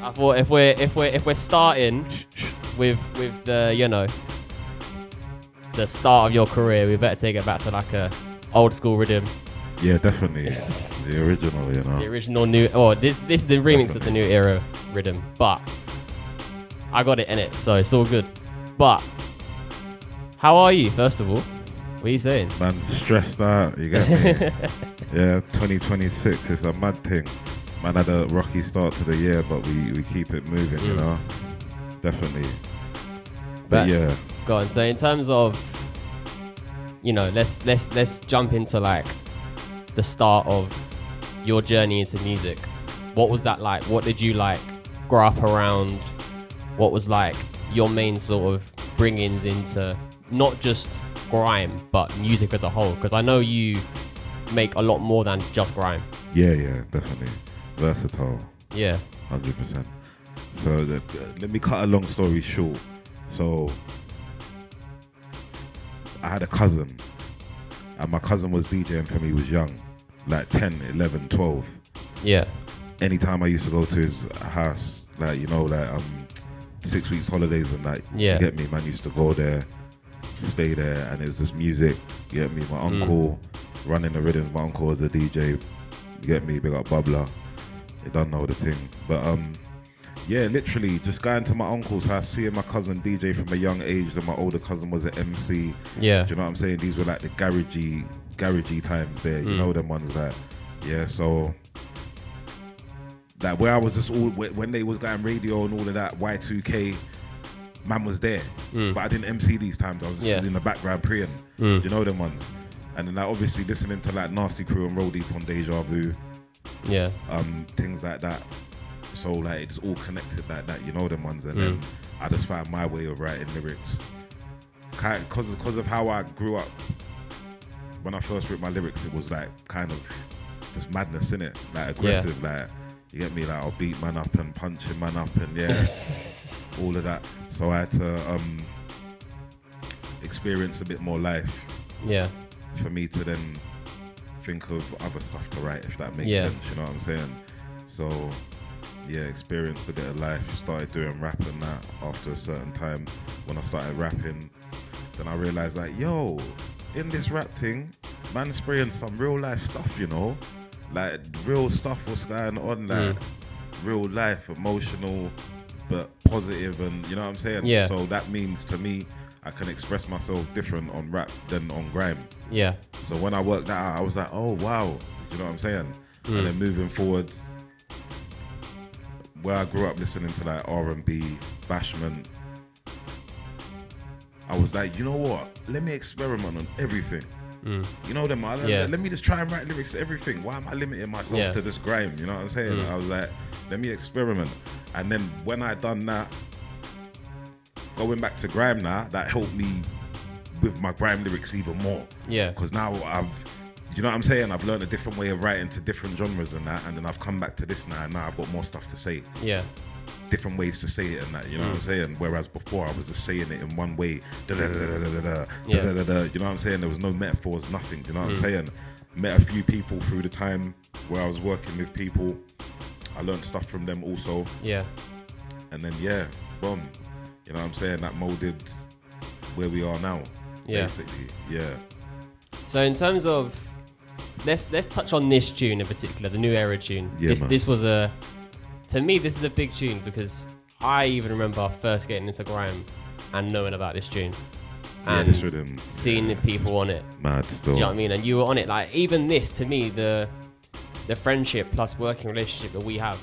I thought if we're starting with the the start of your career, we better take it back to like a old school rhythm. Yeah, definitely. The original, The original new. Oh, this is the remix of the new era rhythm, but I got it in it, so it's all good. But how are you, first of all? What are you saying? Man, stressed out, you get me? Yeah, 2026 is a mad thing. Man had a rocky start to the year, but we keep it moving, you know? Definitely. But yeah. Go on. So in terms of, let's jump into like the start of your journey into music. What was that like? What did you like grow up around? What was like your main sort of bring-ins into not just grime, but music as a whole? Because I know you make a lot more than just grime. Yeah, definitely. Versatile. Yeah. 100%. So let me cut a long story short. So I had a cousin, and my cousin was DJing for me. He was young, like 10, 11, 12. Yeah. Anytime I used to go to his house, 6 weeks holidays and that, you get me, man, used to go there, stay there, and it was just music, you get me, my uncle running the rhythms, my uncle was a DJ, you get me, big up Bubbler, they don't know the thing, but literally just going to my uncle's house, seeing my cousin DJ from a young age, and my older cousin was an MC, do you know what I'm saying, these were like the garagey times there, you know them ones that, so that where I was just all, when they was going radio and all of that, Y2K, man was there. But I didn't MC these times. I was just in the background praying. You know them ones. And then obviously listening to like Nasty Crew and Roll Deep on Deja Vu. Yeah. Things like that. So like it's all connected like that, you know them ones. And then I just found my way of writing lyrics. Because of how I grew up, when I first wrote my lyrics, it was like kind of just madness, innit? Like aggressive, like, you get me? Like I'll beat man up and punch him man up and all of that. So I had to experience a bit more life. Yeah. For me to then think of other stuff to write, if that makes sense. You know what I'm saying? So experienced a bit of life. Started doing rap and that after a certain time. When I started rapping, then I realized like, yo, in this rap thing, man spraying some real life stuff, you know? Like real stuff was going on, like real life, emotional, but positive, and you know what I'm saying? Yeah. So that means to me, I can express myself different on rap than on grime. Yeah. So when I worked that out, I was like, oh wow, you know what I'm saying? And then moving forward, where I grew up listening to like R&B, Bashment, I was like, you know what? Let me experiment on everything. You know them, let me just try and write lyrics to everything. Why am I limiting myself to this grime? You know what I'm saying? I was like, let me experiment. And then when I done that, going back to grime now, that helped me with my grime lyrics even more. Yeah. Because now you know what I'm saying? I've learned a different way of writing to different genres and that, and then I've come back to this now, and now I've got more stuff to say. Yeah. Different ways to say it and that, you know what I'm saying? Whereas before I was just saying it in one way, you know what I'm saying? There was no metaphors, nothing, you know what I'm saying? Met a few people through the time where I was working with people. I learned stuff from them also. Yeah. And then boom, you know what I'm saying? That molded where we are now. Yeah. Basically. Yeah. So in terms of, let's touch on this tune in particular, the New Era tune. Yeah, this was to me, this is a big tune because I even remember first getting into grime and knowing about this tune. And this rhythm, seeing the people on it. Mad still. Do you know what I mean? And you were on it. Like, even this, to me, the friendship plus working relationship that we have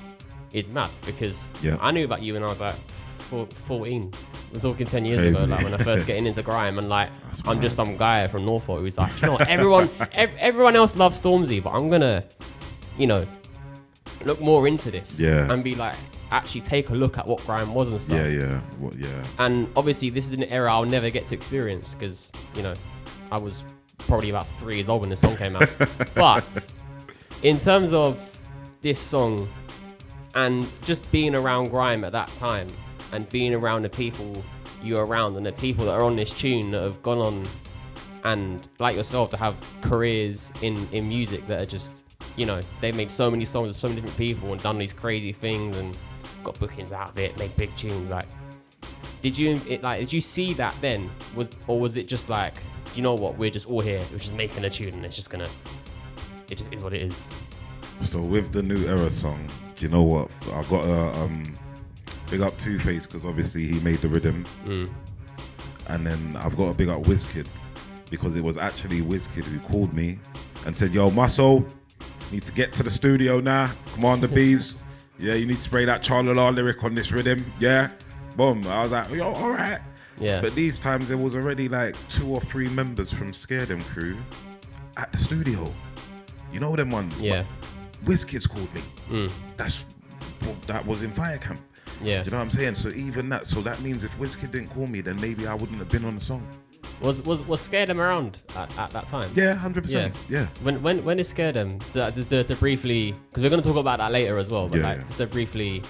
is mad because I knew about you when I was like 14. We're talking 10 years ago, like when I first getting into grime, and like I'm just some guy from Norfolk who's like, you know what, everyone else loves Stormzy, but I'm gonna, look more into this and be like, actually take a look at what grime was and stuff. And obviously this is an era I'll never get to experience because I was probably about 3 years old when the song came out. But in terms of this song and just being around grime at that time and being around the people you're around and the people that are on this tune that have gone on and like yourself to have careers in music that are just, they've made so many songs with so many different people and done these crazy things and got bookings out of it, make big tunes. Like, did you see that then? Was it just like, you know what, we're just all here, we're just making a tune and it just is what it is? So with the New Era song, do you know what? I got a big up Two-Face because obviously he made the rhythm. And then I've got a big up WizKid because it was actually WizKid who called me and said, yo, Muscle, need to get to the studio now. Commander Bees. Yeah, you need to spray that Charla lyric on this rhythm. Yeah. Boom. I was like, yo, all right. Yeah. But these times there was already like 2 or 3 members from SQREd crew at the studio. You know them ones? Yeah. WizKid's called me. That was in Fire Camp. Yeah. Do you know what I'm saying? So even that, so that means if WizKid didn't call me, then maybe I wouldn't have been on the song. Was SQREd around at that time? Yeah, 100%. Yeah. When is SQREd to briefly, because we're going to talk about that later as well, but just to briefly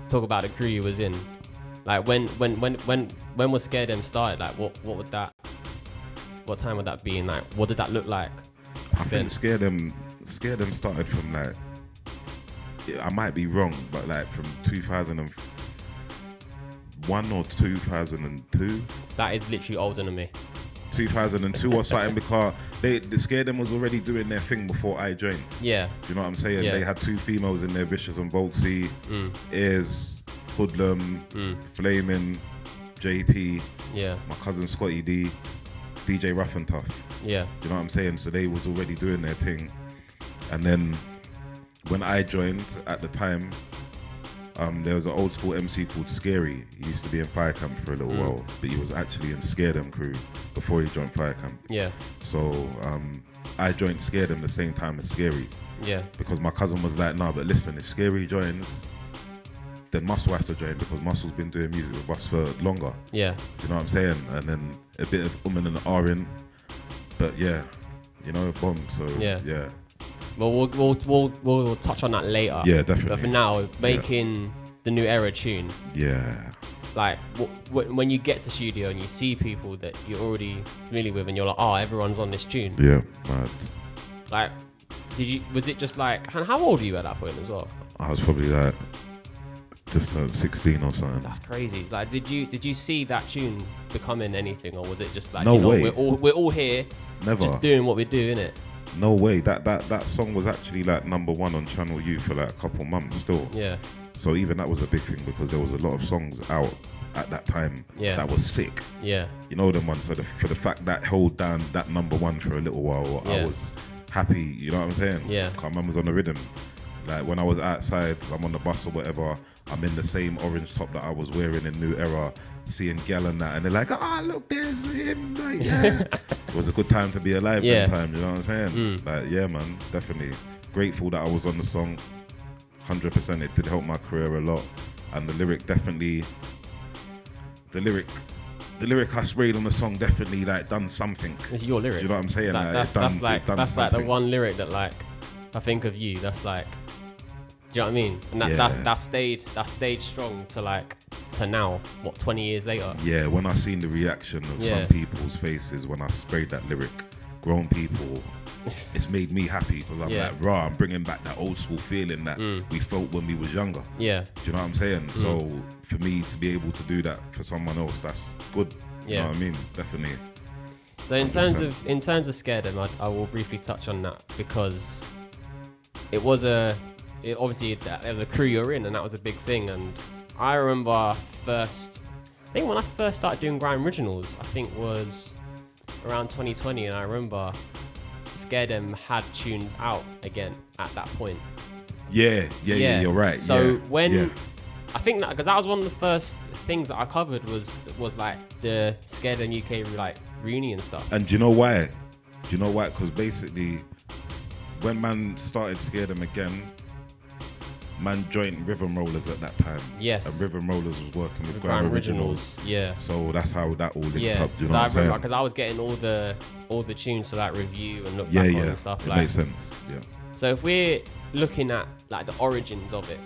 talk about the crew you was in. Like when was SQREd started? Like what time would that be? And like what did that look like? I think SQREd started from like, I might be wrong, but like from 2001 or 2002. That is literally older than me. 2002 or something, because the SQREd was already doing their thing before I joined. Yeah. Do you know what I'm saying? Yeah. They had 2 females in there, Vicious and Voltsy, Ears, Hoodlum, Flaming, JP, my cousin Scotty D, DJ Rough and Tough. Yeah. Do you know what I'm saying? So they was already doing their thing. And then when I joined at the time, there was an old school MC called Scary. He used to be in Fire Camp for a little while, but he was actually in SQREd crew before he joined Fire Camp. Yeah. So I joined SQREd the same time as Scary. Yeah. Because my cousin was like, nah, but listen, if Scary joins, then Muscle has to join because Muscle's been doing music with us for longer. Yeah. Do you know what I'm saying? And then a bit of and R-in. But yeah, you know, bomb. So yeah. Well, we'll touch on that later. Yeah, definitely. But for now, making the New Era tune. Yeah. Like when you get to studio and you see people that you're already familiar with, and you're like, oh, everyone's on this tune. Yeah, mad. Like, was it just like? How old were you at that point as well? I was probably like just 16 or something. That's crazy. Like, did you see that tune becoming anything, or was it just like, no way. We're all here, never just doing what we do, innit? No way. That song was actually like #1 on Channel U for like a couple months still. Yeah. So even that was a big thing because there was a lot of songs out at that time that was sick. Yeah. You know them ones. So for the fact that held down that #1 for a little while, I was happy. You know what I'm saying? Yeah. My mum was on the rhythm. Like when I was outside, I'm on the bus or whatever, I'm in the same orange top that I was wearing in New Era, seeing Gal and that, and they're like, look, there's him. Like, yeah. It was a good time to be alive that time, you know what I'm saying? Like, yeah, man, definitely. Grateful that I was on the song, 100%. It did help my career a lot. And the lyric I sprayed on the song definitely like done something. It's your lyric. You know what I'm saying? That's like the one lyric that like, I think of you, that's like, do you know what I mean? And that stayed strong to now, what, 20 years later? Yeah, when I seen the reaction of some people's faces when I sprayed that lyric, grown people, it's made me happy because I'm like, rah, I'm bringing back that old school feeling that we felt when we was younger. Yeah. Do you know what I'm saying? So for me to be able to do that for someone else, that's good. You know what I mean? Definitely. So in terms of SQREd, I will briefly touch on that because it was obviously there was a crew you're in, and that was a big thing. And I remember when I first started doing grime originals, I think was around 2020, and I remember SQREd had tunes out again at that point. Yeah, you're right. So I think that because that was one of the first things that I covered was like the SQREd and UK like reunion stuff. And do you know why? Because basically, when man started SQREd again, man joined Rhythm Rollers at that time. Yes. And Rhythm Rollers was working with Grime Originals. Yeah. So that's how that all linked up. Do you know what I'm saying? Because I was getting all the tunes to like review and look back on and stuff. It makes sense. Yeah. So if we're looking at like the origins of it,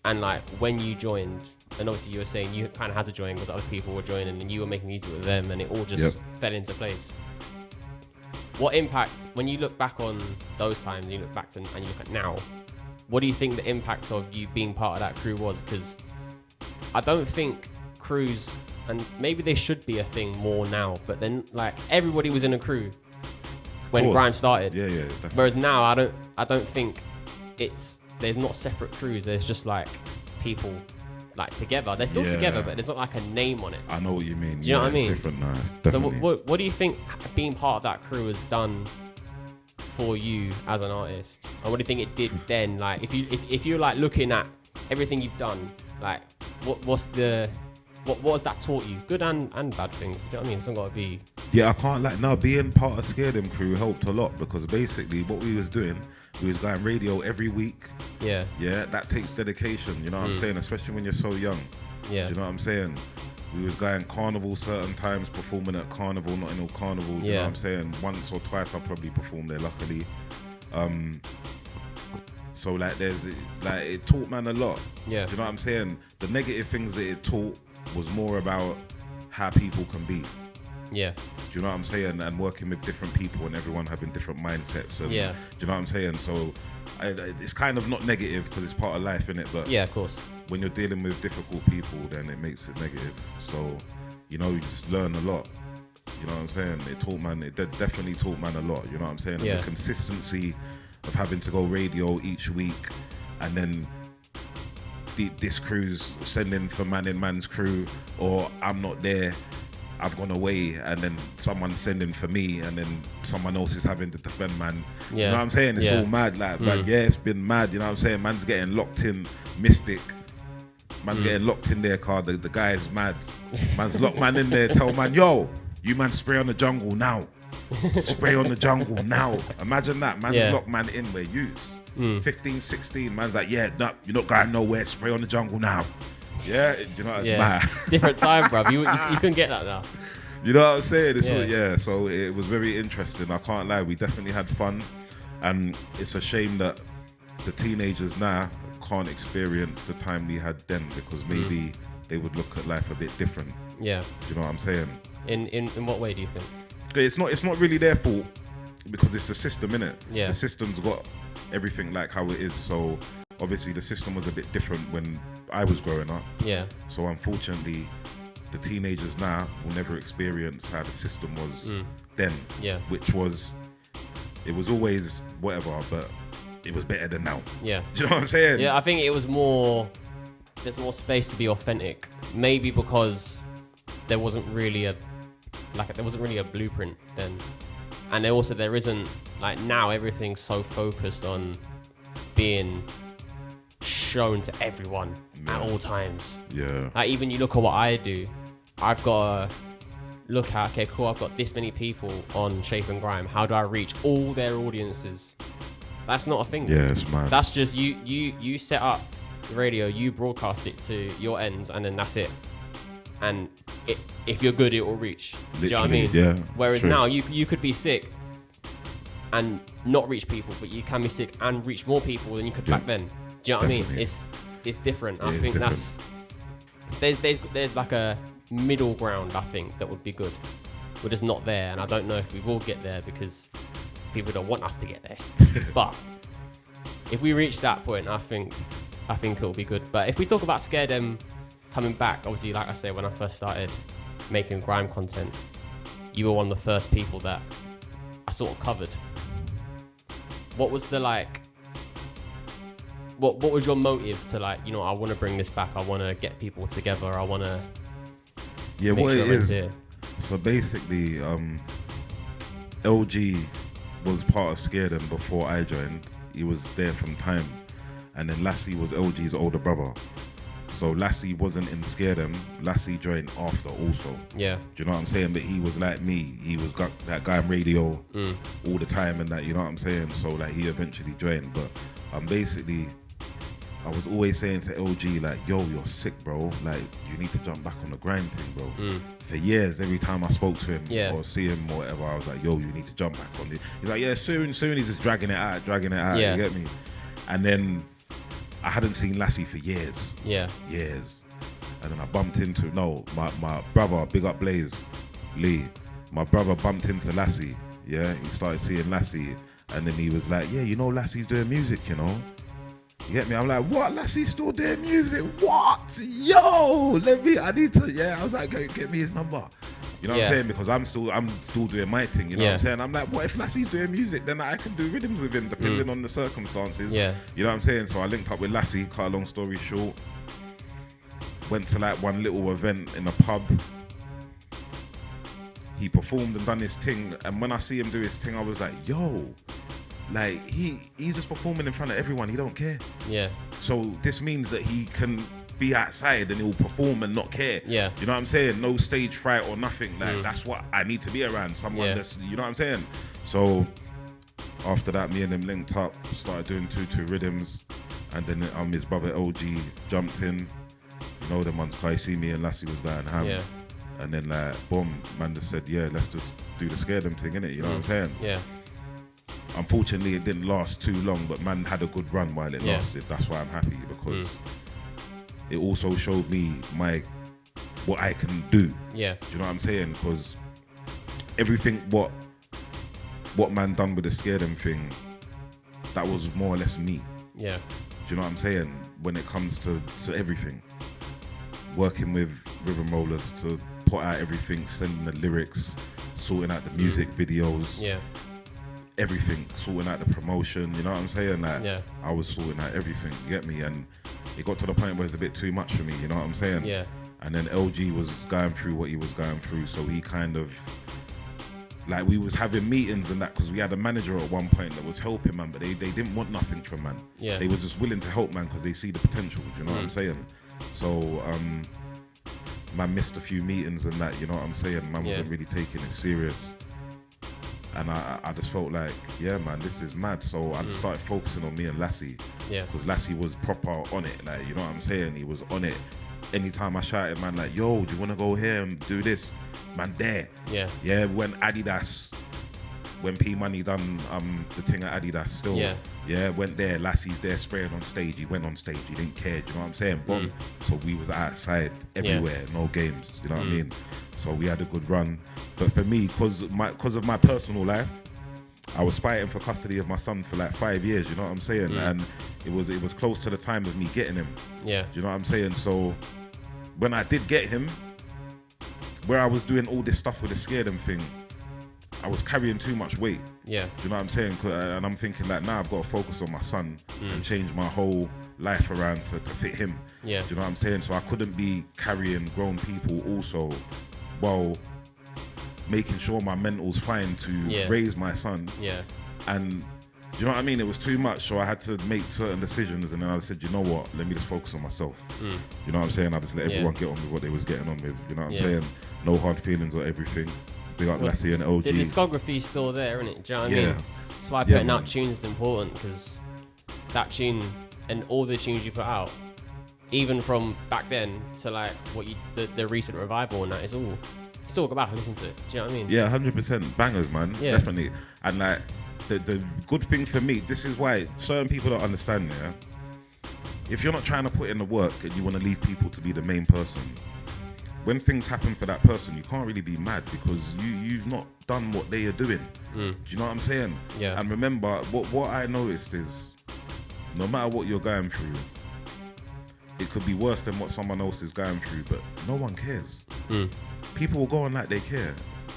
and like when you joined, and obviously you were saying you kind of had to join because other people were joining, and you were making music with them, and it all just fell into place. What impact, when you look back on those times, you look back and you look at now, what do you think the impact of you being part of that crew was? Because I don't think crews, and maybe they should be a thing more now, but then like everybody was in a crew when grime started. Yeah, definitely. Whereas now I don't think there's not separate crews. There's just like people like together. They're still together, but there's not like a name on it. I know what you mean. Do you know what I mean? It's different now. So what do you think being part of that crew has done for you as an artist? And what do you think it did then? Like if you're like looking at everything you've done, like what has that taught you? Good and bad things. Do you know what I mean? It's not got to be. Yeah, I can't like now being part of SQREd crew helped a lot, because basically what we was doing, we was going radio every week. Yeah. Yeah, that takes dedication, you know what I'm saying? Especially when you're so young. Yeah. Do you know what I'm saying? We was going carnival certain times, performing at carnival, not in all carnivals, you know what I'm saying? Once or twice I probably performed there, luckily. So like it taught man a lot. Yeah. Do you know what I'm saying? The negative things that it taught was more about how people can be. Yeah. Do you know what I'm saying? And working with different people and everyone having different mindsets. And, yeah. Do you know what I'm saying? So it's kind of not negative because it's part of life, innit? But yeah, of course. When you're dealing with difficult people, then it makes it negative. So, you know, you just learn a lot. You know what I'm saying? It definitely taught man a lot. You know what I'm saying? Yeah. And the consistency of having to go radio each week, and then this crew's sending for man in man's crew, or I'm not there, I've gone away, and then someone's sending for me, and then someone else is having to defend man. Yeah. You know what I'm saying? It's all mad, like, but yeah, it's been mad. You know what I'm saying? Man's getting locked in Mystic. Man's getting locked in their car. The guy is mad. Man's locked man in there. Tell man, yo, you man spray on the jungle now. Spray on the jungle now. Imagine that. Man's locked man in where youths. 15, 16. Man's like, yeah, no, you're not going nowhere. Spray on the jungle now. Yeah, you know, it's mad. Different time, bro. You couldn't get that now. You know what I'm saying? So it was very interesting. I can't lie. We definitely had fun. And it's a shame that the teenagers now can't experience the time we had then, because maybe they would look at life a bit different. Yeah. Do you know what I'm saying? In what way do you think? It's not really their fault, because it's the system, innit? Yeah. The system's got everything like how it is. So obviously the system was a bit different when I was growing up. Yeah. So unfortunately, the teenagers now will never experience how the system was then. Yeah. Which was, it was always whatever, but it was better than now. Yeah. Do you know what I'm saying? Yeah, I think it was there's more space to be authentic. Maybe because there wasn't really a blueprint then. And there isn't, like, now everything's so focused on being shown to everyone at all times. Yeah. Like, even you look at what I do, I've got to look at, okay, cool, I've got this many people on Shapin Grime. How do I reach all their audiences? That's not a thing. Yeah, it's mad. That's just you set up the radio, you broadcast it to your ends, and then that's it. And if you're good, it will reach. Literally, do you know what I mean? Yeah. Whereas now you could be sick and not reach people, but you can be sick and reach more people than you could back then. Do you know what I mean? It's different. I think that's there's like a middle ground, I think, that would be good. We're just not there, and I don't know if we will get there because people don't want us to get there. But if we reach that point, I think it'll be good. But if we talk about SQREd coming back, obviously, like I say, when I first started making grime content, you were one of the first people that I sort of covered. What was the what was your motive to, like, you know, I want to bring this back, I want to get people together, I want to what it is here. So basically LG was part of SQREd before I joined. He was there from time, and then Lassie was LG's older brother. So Lassie wasn't in SQREd. Lassie joined after also. Yeah. Do you know what I'm saying? But he was like me. He was got that guy on radio all the time and that, you know what I'm saying? So like he eventually joined. But basically, I was always saying to LG, like, yo, you're sick, bro. Like, you need to jump back on the grind thing, bro. For years, every time I spoke to him or see him or whatever, I was like, yo, you need to jump back on it. He's like, yeah, soon. He's just dragging it out. Yeah. You get me? And then I hadn't seen Lassie for years. Yeah. Years. And then I bumped into, my brother, big up Blaze, Lee. My brother bumped into Lassie. Yeah. He started seeing Lassie. And then he was like, yeah, you know, Lassie's doing music, you know. You get me? I'm like, what? Lassie still doing music? What? Yo, I need to. Yeah, I was like, get me his number. You know what I'm saying? Because I'm still doing my thing. You know what I'm saying? I'm like, what if Lassie's doing music? Then I can do rhythms with him, depending on the circumstances. Yeah. You know what I'm saying? So I linked up with Lassie. Cut a long story short, went to like one little event in a pub. He performed and done his thing, and when I see him do his thing, I was like, yo, like he's just performing in front of everyone. He don't care. Yeah. So this means that he can be outside and he'll perform and not care. Yeah. You know what I'm saying? No stage fright or nothing. Like that's what I need to be around. Someone that's, you know what I'm saying? So after that, me and him linked up, started doing 2 rhythms, and then his brother OG jumped in. You know them ones, cause I see me and Lassie was going ham. Yeah. And then like boom, man just said, yeah, let's just do the scare them thing, innit? You know what I'm saying? Yeah. Unfortunately, it didn't last too long, but man had a good run while it lasted. That's why I'm happy, because it also showed me what I can do. Yeah. Do you know what I'm saying? Because everything what man done with the scare them thing, that was more or less me. Yeah. Do you know what I'm saying? When it comes to everything, working with rhythm rollers to put out everything, sending the lyrics, sorting out the music videos. Yeah. Everything, sorting out the promotion, you know what I'm saying? Like, I was sorting out everything, you get me? And it got to the point where it's a bit too much for me, you know what I'm saying? Yeah. And then LG was going through what he was going through, so he kind of, like, we was having meetings and that, because we had a manager at one point that was helping man, but they didn't want nothing from man. Yeah. They was just willing to help man because they see the potential, you know what I'm saying? So, man missed a few meetings and that, you know what I'm saying? Man wasn't really taking it serious. And I just felt like, yeah, man, this is mad. So I just started focusing on me and Lassie. Yeah. Because Lassie was proper on it. Like, you know what I'm saying? He was on it. Anytime I shouted, man, like, yo, do you want to go here and do this? Man, there. Yeah. Yeah, when P Money done the thing at Adidas still. Yeah. Yeah, went there. Lassie's there spraying on stage. He went on stage. He didn't care. Do you know what I'm saying? Boom. So we was outside everywhere. No games. Do you know what I mean? So we had a good run. But for me, because of my personal life, I was fighting for custody of my son for like 5 years, you know what I'm saying? And it was close to the time of me getting him. Yeah. Do you know what I'm saying? So when I did get him, where I was doing all this stuff with the scare them thing, I was carrying too much weight. Yeah. Do you know what I'm saying? And I'm thinking like, now I've got to focus on my son and change my whole life around to fit him. Yeah. Do you know what I'm saying? So I couldn't be carrying grown people also while making sure my mental's fine to raise my son. Yeah. And do you know what I mean? It was too much, so I had to make certain decisions, and then I said, you know what? Let me just focus on myself. You know what I'm saying? I just let everyone get on with what they was getting on with. You know what I'm saying? No hard feelings or everything. Big up Lassie and OG. The discography's still there, isn't it? Do you know what I mean? That's why putting out tunes is important, because that tune and all the tunes you put out, even from back then to like what the recent revival and that, is all still go back and listen to it. Do you know what I mean? Yeah, 100% bangers, man. Yeah. Definitely. And like the good thing for me, this is why certain people don't understand. Yeah, if you're not trying to put in the work and you want to leave people to be the main person, when things happen for that person, you can't really be mad, because you've not done what they are doing. Do you know what I'm saying? Yeah. And remember, what I noticed is, no matter what you're going through, it could be worse than what someone else is going through, but no one cares. People will go on like they care.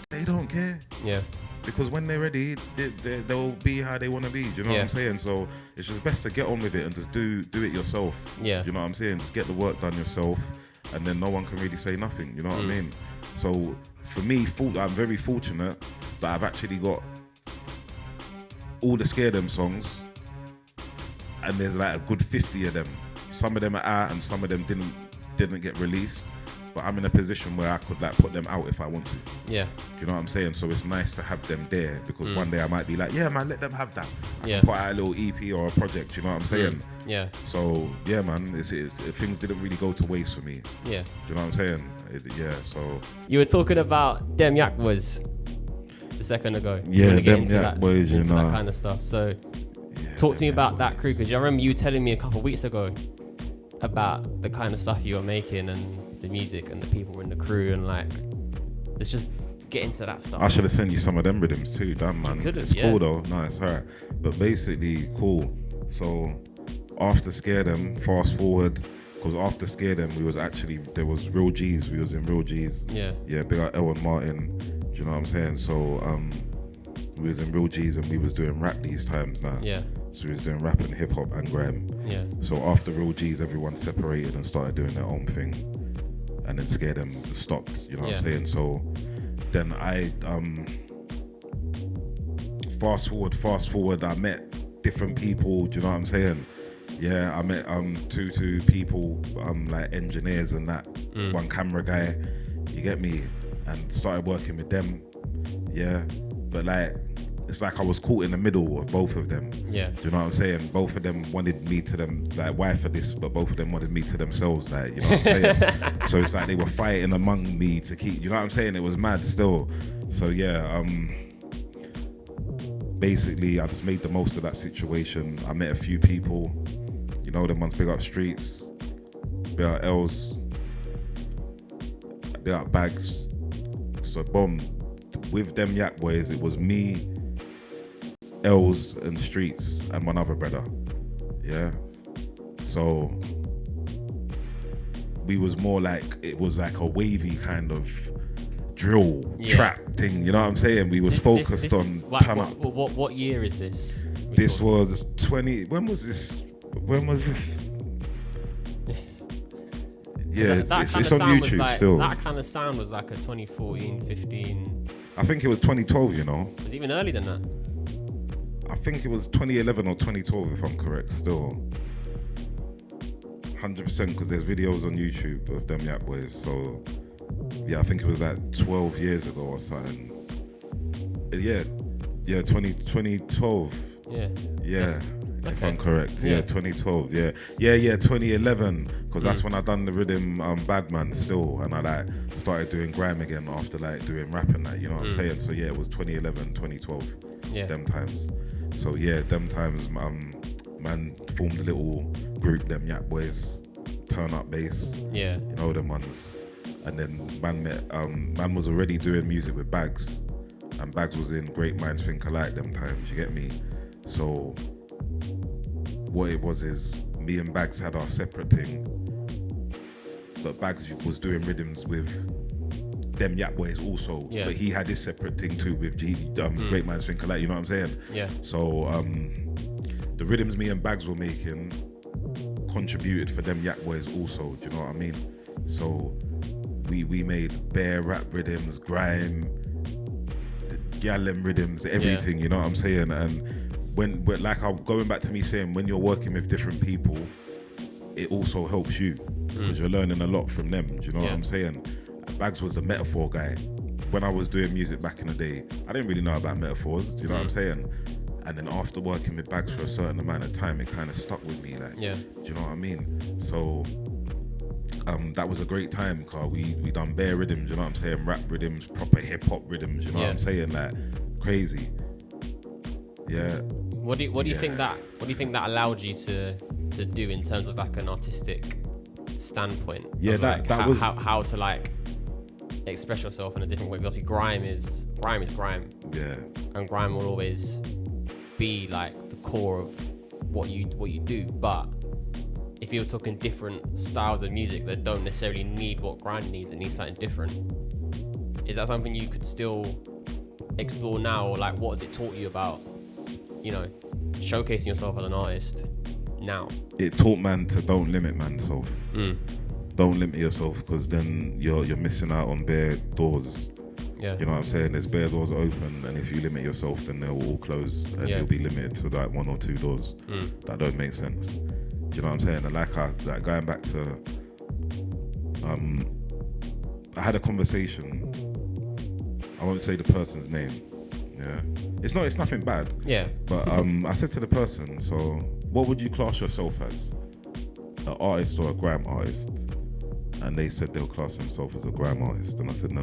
They don't care. Yeah. Because when they're ready, they'll be how they want to be. Do you know what I'm saying? So it's just best to get on with it and just do it yourself. Yeah. Do you know what I'm saying? Just get the work done yourself, and then no one can really say nothing. You know what I mean? So for me, I'm very fortunate that I've actually got all the Scare Them songs, and there's like a good 50 of them. Some of them are out, and some of them didn't get released. But I'm in a position where I could like put them out if I want to. Yeah. Do you know what I'm saying? So it's nice to have them there, because one day I might be like, yeah, man, let them have that. I can put out a little EP or a project. You know what I'm saying? Yeah. So yeah, man, things didn't really go to waste for me. Yeah. Do you know what I'm saying? So you were talking about Dem Yak Boys a second ago. Yeah, Dem Yak Boys, you know, that kind of stuff. So talk to me about that crew, because I remember you telling me a couple of weeks ago about the kind of stuff you were making and the music and the people in the crew, and like, let's just get into that stuff. I should have sent you some of them rhythms too, damn man. It's cool though, nice, alright. But basically, cool. So after Scare Them, fast forward, because after Scare Them, there was Real G's. We was in Real G's. Yeah. Yeah, big up Ellen Martin. Do you know what I'm saying? So we was in Real G's and we was doing rap these times now. Yeah. So we was doing rap and hip hop and grime. Yeah. So after Real G's, everyone separated and started doing their own thing, and then Scare Them stopped. You know what I'm saying? So then I fast forward. I met different people. Do you know what I'm saying? Yeah, I met two people, like engineers and that, one camera guy, you get me, and started working with them. Yeah, but like it's like I was caught in the middle of both of them. Yeah, do you know what I'm saying? Both of them wanted me to them, like, why for this, but both of them wanted me to themselves, like, you know what I'm saying? So it's like they were fighting among me to keep, you know what I'm saying? It was mad still. So yeah, basically I just made the most of that situation. I met a few people. You know, them ones, big up Streets, big up Els, big up Bags. So boom, with them Yak Boys, it was me, Els and Streets and one other brother. Yeah. So we was more like, it was like a wavy kind of drill trap thing, you know what I'm saying? We was focused on turn up. What year is this? This was 20, when was this? Yeah, it's on YouTube like, still. That kind of sound was like a 2014, 15. I think it was 2012, you know. It was even earlier than that. I think it was 2011 or 2012, if I'm correct, still. 100%, because there's videos on YouTube of them Yak Boys. So, yeah, I think it was like 12 years ago or something. Yeah, 2012. Yeah. If I'm correct, 2012, 2011, because that's when I done the rhythm Badman still, and I like started doing grime again after like doing rap and that, you know what I'm saying? So yeah, it was 2011, 2012, them times. So yeah, them times, man formed a little group, them Yak Boys, Turn Up Bass, you know them ones, and then man was already doing music with Bags, and Bags was in Great Minds Think Alike them times, you get me? So what it was is me and Bags had our separate thing, but Bags was doing rhythms with them Yak Boys also, but he had his separate thing too with Great Minds Think Alike, you know what I'm saying? Yeah. So the rhythms me and Bags were making contributed for them Yak Boys also, do you know what I mean? So we made bare rap rhythms, grime, Gallem rhythms, everything, you know what I'm saying? And when like I'm going back to me saying, when you're working with different people, it also helps you because you're learning a lot from them. Do you know what I'm saying? Bags was the metaphor guy. When I was doing music back in the day, I didn't really know about metaphors. Do you know what I'm saying? And then after working with Bags for a certain amount of time, it kind of stuck with me. Like, do you know what I mean? So that was a great time because we done bare rhythms. You know what I'm saying? Rap rhythms, proper hip hop rhythms. You know what I'm saying? Like crazy. Yeah. What do you think that allowed you to do in terms of like an artistic standpoint? Yeah, that was how to like express yourself in a different way. Because obviously grime is grime. Yeah. And grime will always be like the core of what you do. But if you're talking different styles of music that don't necessarily need what grime needs, it needs something different. Is that something you could still explore now, or like what has it taught you about, you know, showcasing yourself as an artist now? It taught man to don't limit manself. Don't limit yourself, because then you're missing out on bare doors. Yeah. You know what I'm saying? There's bare doors open, and if you limit yourself, then they'll all close, and you'll be limited to like one or two doors. That don't make sense. Do you know what I'm saying? And like going back to, I had a conversation. I won't say the person's name. Yeah, it's nothing bad. Yeah. But I said to the person, so what would you class yourself as? An artist or a grime artist? And they said they'll class themselves as a grime artist. And I said, no.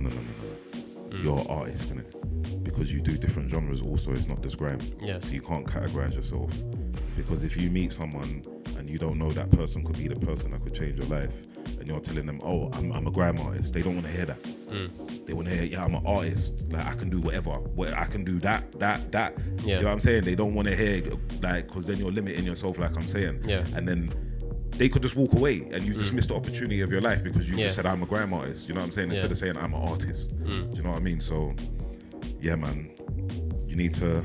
You're an artist, innit? Because you do different genres also, it's not just grime. Yeah. So you can't categorize yourself. Because if you meet someone and you don't know that person could be the person that could change your life, and you're telling them, oh, I'm a grime artist, they don't want to hear that. They want to hear, yeah, I'm an artist, like I can do whatever, I can do that. You know what I'm saying? They don't want to hear, like, because then you're limiting yourself, like I'm saying. And then they could just walk away and you just missed the opportunity of your life because you just said I'm a grime artist, you know what I'm saying, instead of saying I'm an artist. Do you know what I mean? So yeah, man, you need to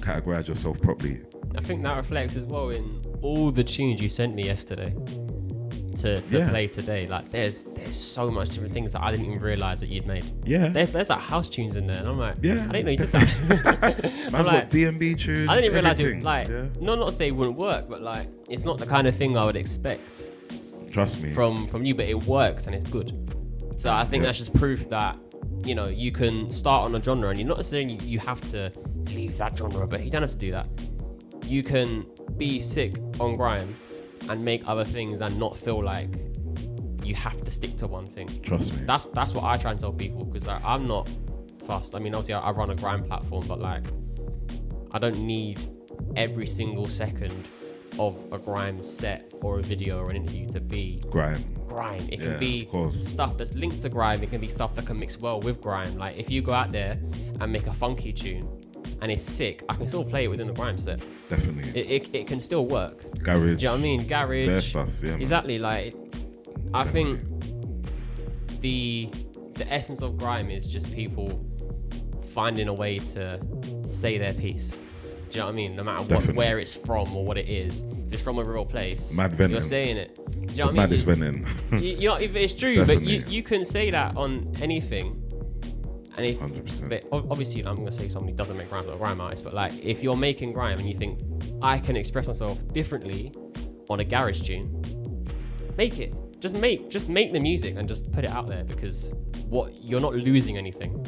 categorize yourself properly. I think that reflects as well in all the tunes you sent me yesterday to play today. Like there's so much different things that I didn't even realize that you'd made. There's like house tunes in there, and I'm like, I didn't know you did that. Man's got D&B tunes. I didn't even realize it. Like, not to say it wouldn't work, but like it's not the kind of thing I would expect. Trust me. From you, but it works and it's good. So I think that's just proof that, you know, you can start on a genre, and you're not saying you have to leave that genre, but you don't have to do that. You can be sick on grime and make other things and not feel like you have to stick to one thing. Trust me. That's what I try and tell people, because like, I'm not fussed. I mean, obviously I run a grime platform, but like I don't need every single second of a grime set or a video or an interview to be grime. It can be stuff that's linked to grime. It can be stuff that can mix well with grime. Like if you go out there and make a funky tune and it's sick, I can still play it within the grime set. Definitely. It can still work. Garage. Do you know what I mean? Garage. Their stuff, yeah. Exactly. Like, I think the essence of grime is just people finding a way to say their piece. Do you know what I mean? No matter where it's from or what it is. If it's from a real place, you're saying it. Do you know what I mean? Maddest venting. It's true, but you can say that on anything. And if 100%. But obviously, I'm gonna say somebody doesn't make grime, or a grime artist, but like if you're making grime and you think I can express myself differently on a garage tune, make it. Just make the music and just put it out there, because you're not losing anything.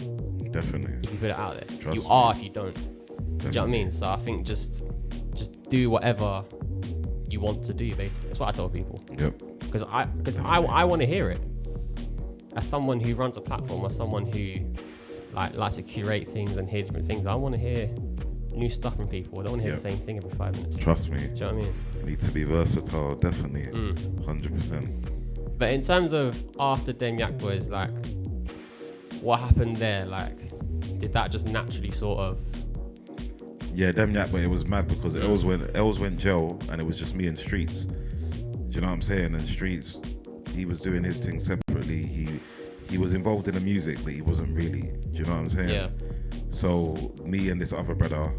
Definitely. If you put it out there, Trust you me. are if you don't. Definitely. Do you know what I mean? So I think just do whatever you want to do. Basically, that's what I tell people. Yep. Because I want to hear it. As someone who runs a platform, or someone who likes to curate things and hear different things, I want to hear new stuff from people. I don't want to hear the same thing every 5 minutes. Trust me. Do you know what I mean? You need to be versatile, definitely. 100%. But in terms of after Dem Yak Boys, like, what happened there? Like, did that just naturally sort of... Yeah, Dem Yak, but it was mad because Els went jail and it was just me and Streets. Do you know what I'm saying? And Streets, he was doing his thing separately. He was involved in the music, but he wasn't really. Do you know what I'm saying? Yeah. So me and this other brother,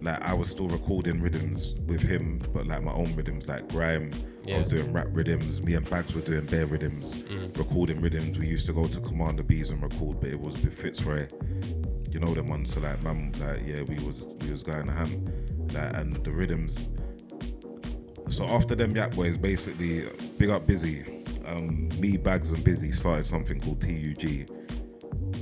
like I was still recording rhythms with him, but like my own rhythms, like grime. I was doing rap rhythms. Me and Bags were doing bare rhythms, recording rhythms. We used to go to Commander B's and record, but it was with Fitzroy. You know them ones. So like, man, like we was going ham, like, and the rhythms. So after Dem Yak Boys, basically, big up Busy. Me, Bags and Busy started something called TUG.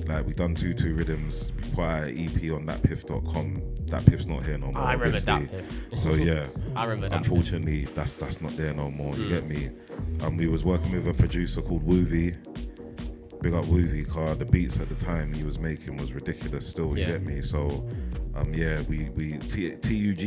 Like we done 2 rhythms. We put out an EP on thatpiff.com. That Piff's not here no more. I remember that Piff. So yeah, I remember that. Unfortunately, that's not there no more. You get me? We was working with a producer called Woovie. Big up Woovie, car. The beats at the time he was making was ridiculous. Still, you get me? So TUG.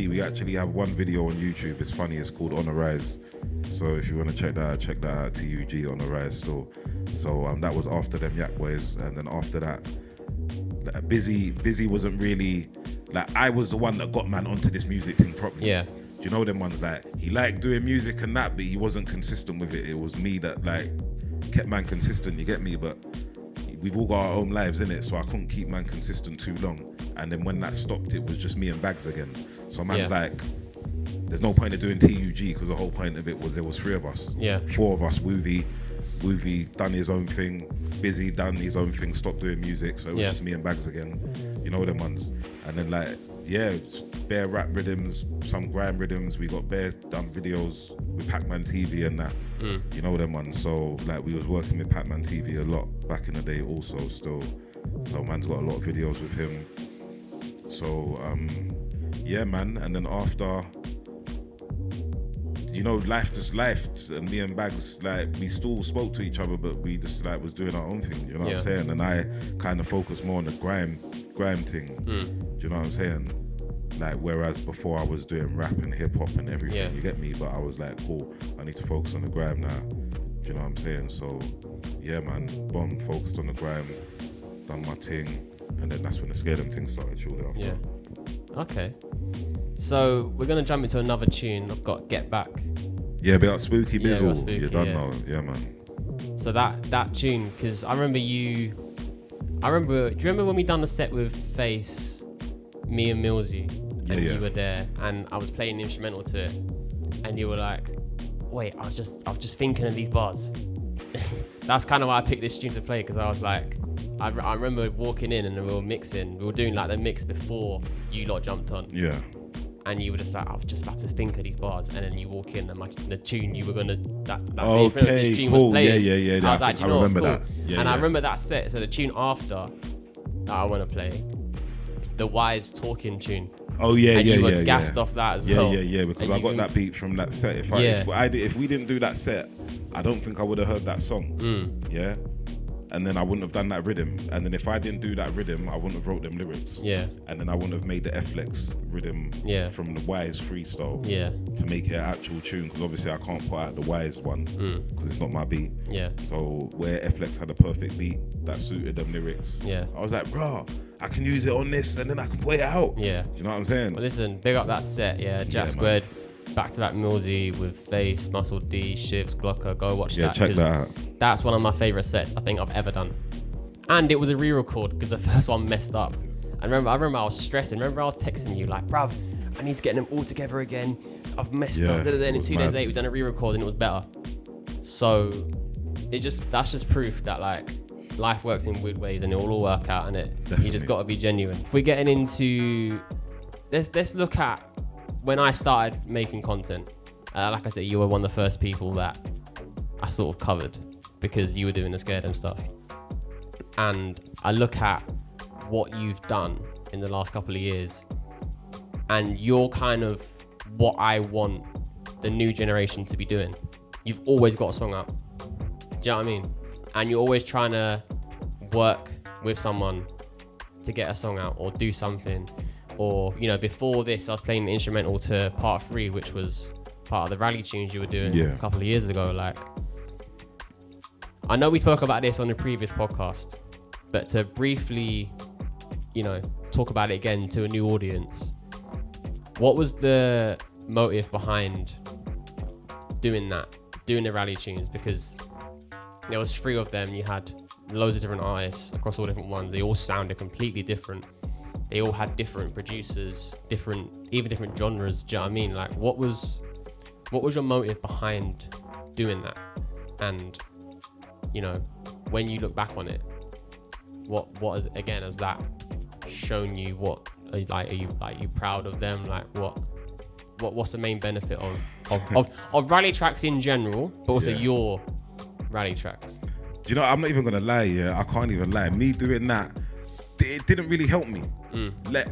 We actually have one video on YouTube. It's funny. It's called On the Rise. So if you want to check that out, TUG On the Rise still. So that was after Dem Yak Boys, and then after that, Busy wasn't really like, I was the one that got man onto this music thing properly. Yeah. Do you know them ones, like he liked doing music and that, but he wasn't consistent with it. It was me that like kept man consistent. You get me? But we've all got our own lives in it, so I couldn't keep man consistent too long. And then when that stopped, it was just me and Bags again. So man's like, there's no point of doing TUG, because the whole point of it was there was 3 of us. Yeah. 4 of us. Woovie done his own thing. Busy done his own thing. Stopped doing music. So it was just me and Bags again. You know them ones. And then like, bare rap rhythms, some grime rhythms. We got bare done videos with Pac-Man TV and that. You know them ones. So like we was working with Pac-Man TV a lot back in the day also still. So man's got a lot of videos with him. So yeah man. And then after, you know, life just left, and me and Bags, like, we still spoke to each other, but we just like was doing our own thing, you know what I'm saying? And I kind of focused more on the grime thing, do you know what I'm saying? Like, whereas before I was doing rap and hip hop and everything, you get me? But I was like, cool, I need to focus on the grime now. Do you know what I'm saying? So, yeah, man, boom, focused on the grime, done my thing, and then that's when the Scare Them thing started shortly after. Yeah. Okay. So, we're going to jump into another tune. I've got Get Back. Yeah, bit like Spooky Bizzle. Yeah, Spooky, you done know. Yeah, man. So that tune, because I remember, do you remember when we done the set with Face, me and Millsy, and you were there, and I was playing the instrumental to it, and you were like, wait, I was just thinking of these bars. That's kind of why I picked this tune to play, because I was like, I remember walking in and we were mixing, we were doing like the mix before you lot jumped on. Yeah. And you were just like, I was just about to think of these bars, and then you walk in and the tune you were gonna okay, tune cool. was playing. Yeah. I was like, I remember that. Yeah, and I remember that set. So the tune after that I want to play, the Wise Talking tune. Oh yeah, and you were gassed off that as well. Yeah. Because I got that beat from that set. If we didn't do that set, I don't think I would have heard that song. Yeah. And then I wouldn't have done that rhythm. And then if I didn't do that rhythm, I wouldn't have wrote them lyrics. Yeah. And then I wouldn't have made the F-Lex rhythm from the Wise freestyle to make it an actual tune. Because obviously I can't put out the Wise one because it's not my beat. Yeah. So where F-Lex had a perfect beat that suited them lyrics, I was like, bro, I can use it on this and then I can put it out. Yeah. Do you know what I'm saying? Well, listen, big up that set, Jack SQREd. Back-to-back Millsy with Face, Muscle D, Shivs, Glocker. Go watch that. Yeah, check that out. That's one of my favourite sets I think I've ever done. And it was a re-record because the first one messed up. I remember I was stressing. Remember I was texting you like, bruv, I need to get them all together again. I've messed up. And then 2 days later we done a re-record and it was better. So that's just proof that like life works in weird ways and it will all work out, and you just got to be genuine. If we're getting into, let's look at when I started making content. Like I said, you were one of the first people that I sort of covered because you were doing the Scare Them stuff. And I look at what you've done in the last couple of years, and you're kind of what I want the new generation to be doing. You've always got a song up. Do you know what I mean? And you're always trying to work with someone to get a song out or do something. Or, before this, I was playing the instrumental to Part 3, which was part of the rally tunes you were doing a couple of years ago. Like, I know we spoke about this on the previous podcast, but to briefly, talk about it again to a new audience, what was the motive behind doing the rally tunes? Because there was 3 of them, you had loads of different artists across all different ones. They all sounded completely different. They all had different producers, different genres. Do you know what I mean? Like, what was your motive behind doing that? And, when you look back on it, what is, again, has that shown you? What are you proud of them? Like, what's the main benefit of rally tracks in general, but also your rally tracks? Do you know, I'm not even gonna lie. I can't even lie. Me doing that, it didn't really help me.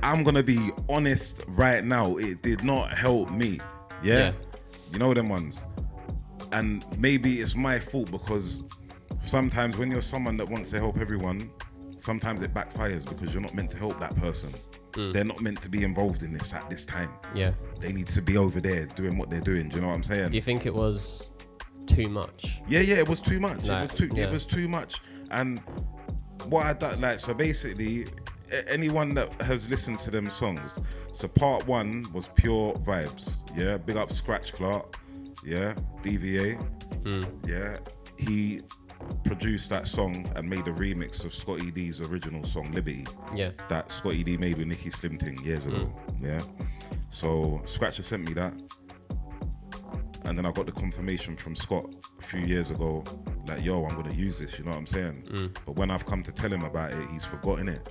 I'm gonna be honest right now, it did not help me. You know them ones. And maybe it's my fault, because sometimes when you're someone that wants to help everyone, sometimes it backfires because you're not meant to help that person. They're not meant to be involved in this at this time. They need to be over there doing what they're doing. Do you know what I'm saying? Do you think it was too much? It was too much. It was too much. And what I done, so basically, anyone that has listened to them songs, so Part 1 was pure vibes. Big up Scratch Clark. DVA. He produced that song and made a remix of Scotty D's original song Liberty. That Scotty D made with Nicky Slim Ting years ago. So Scratcher sent me that, and then I got the confirmation from Scott a few years ago, like, yo, I'm gonna use this, you know what I'm saying? But when I've come to tell him about it, he's forgotten it.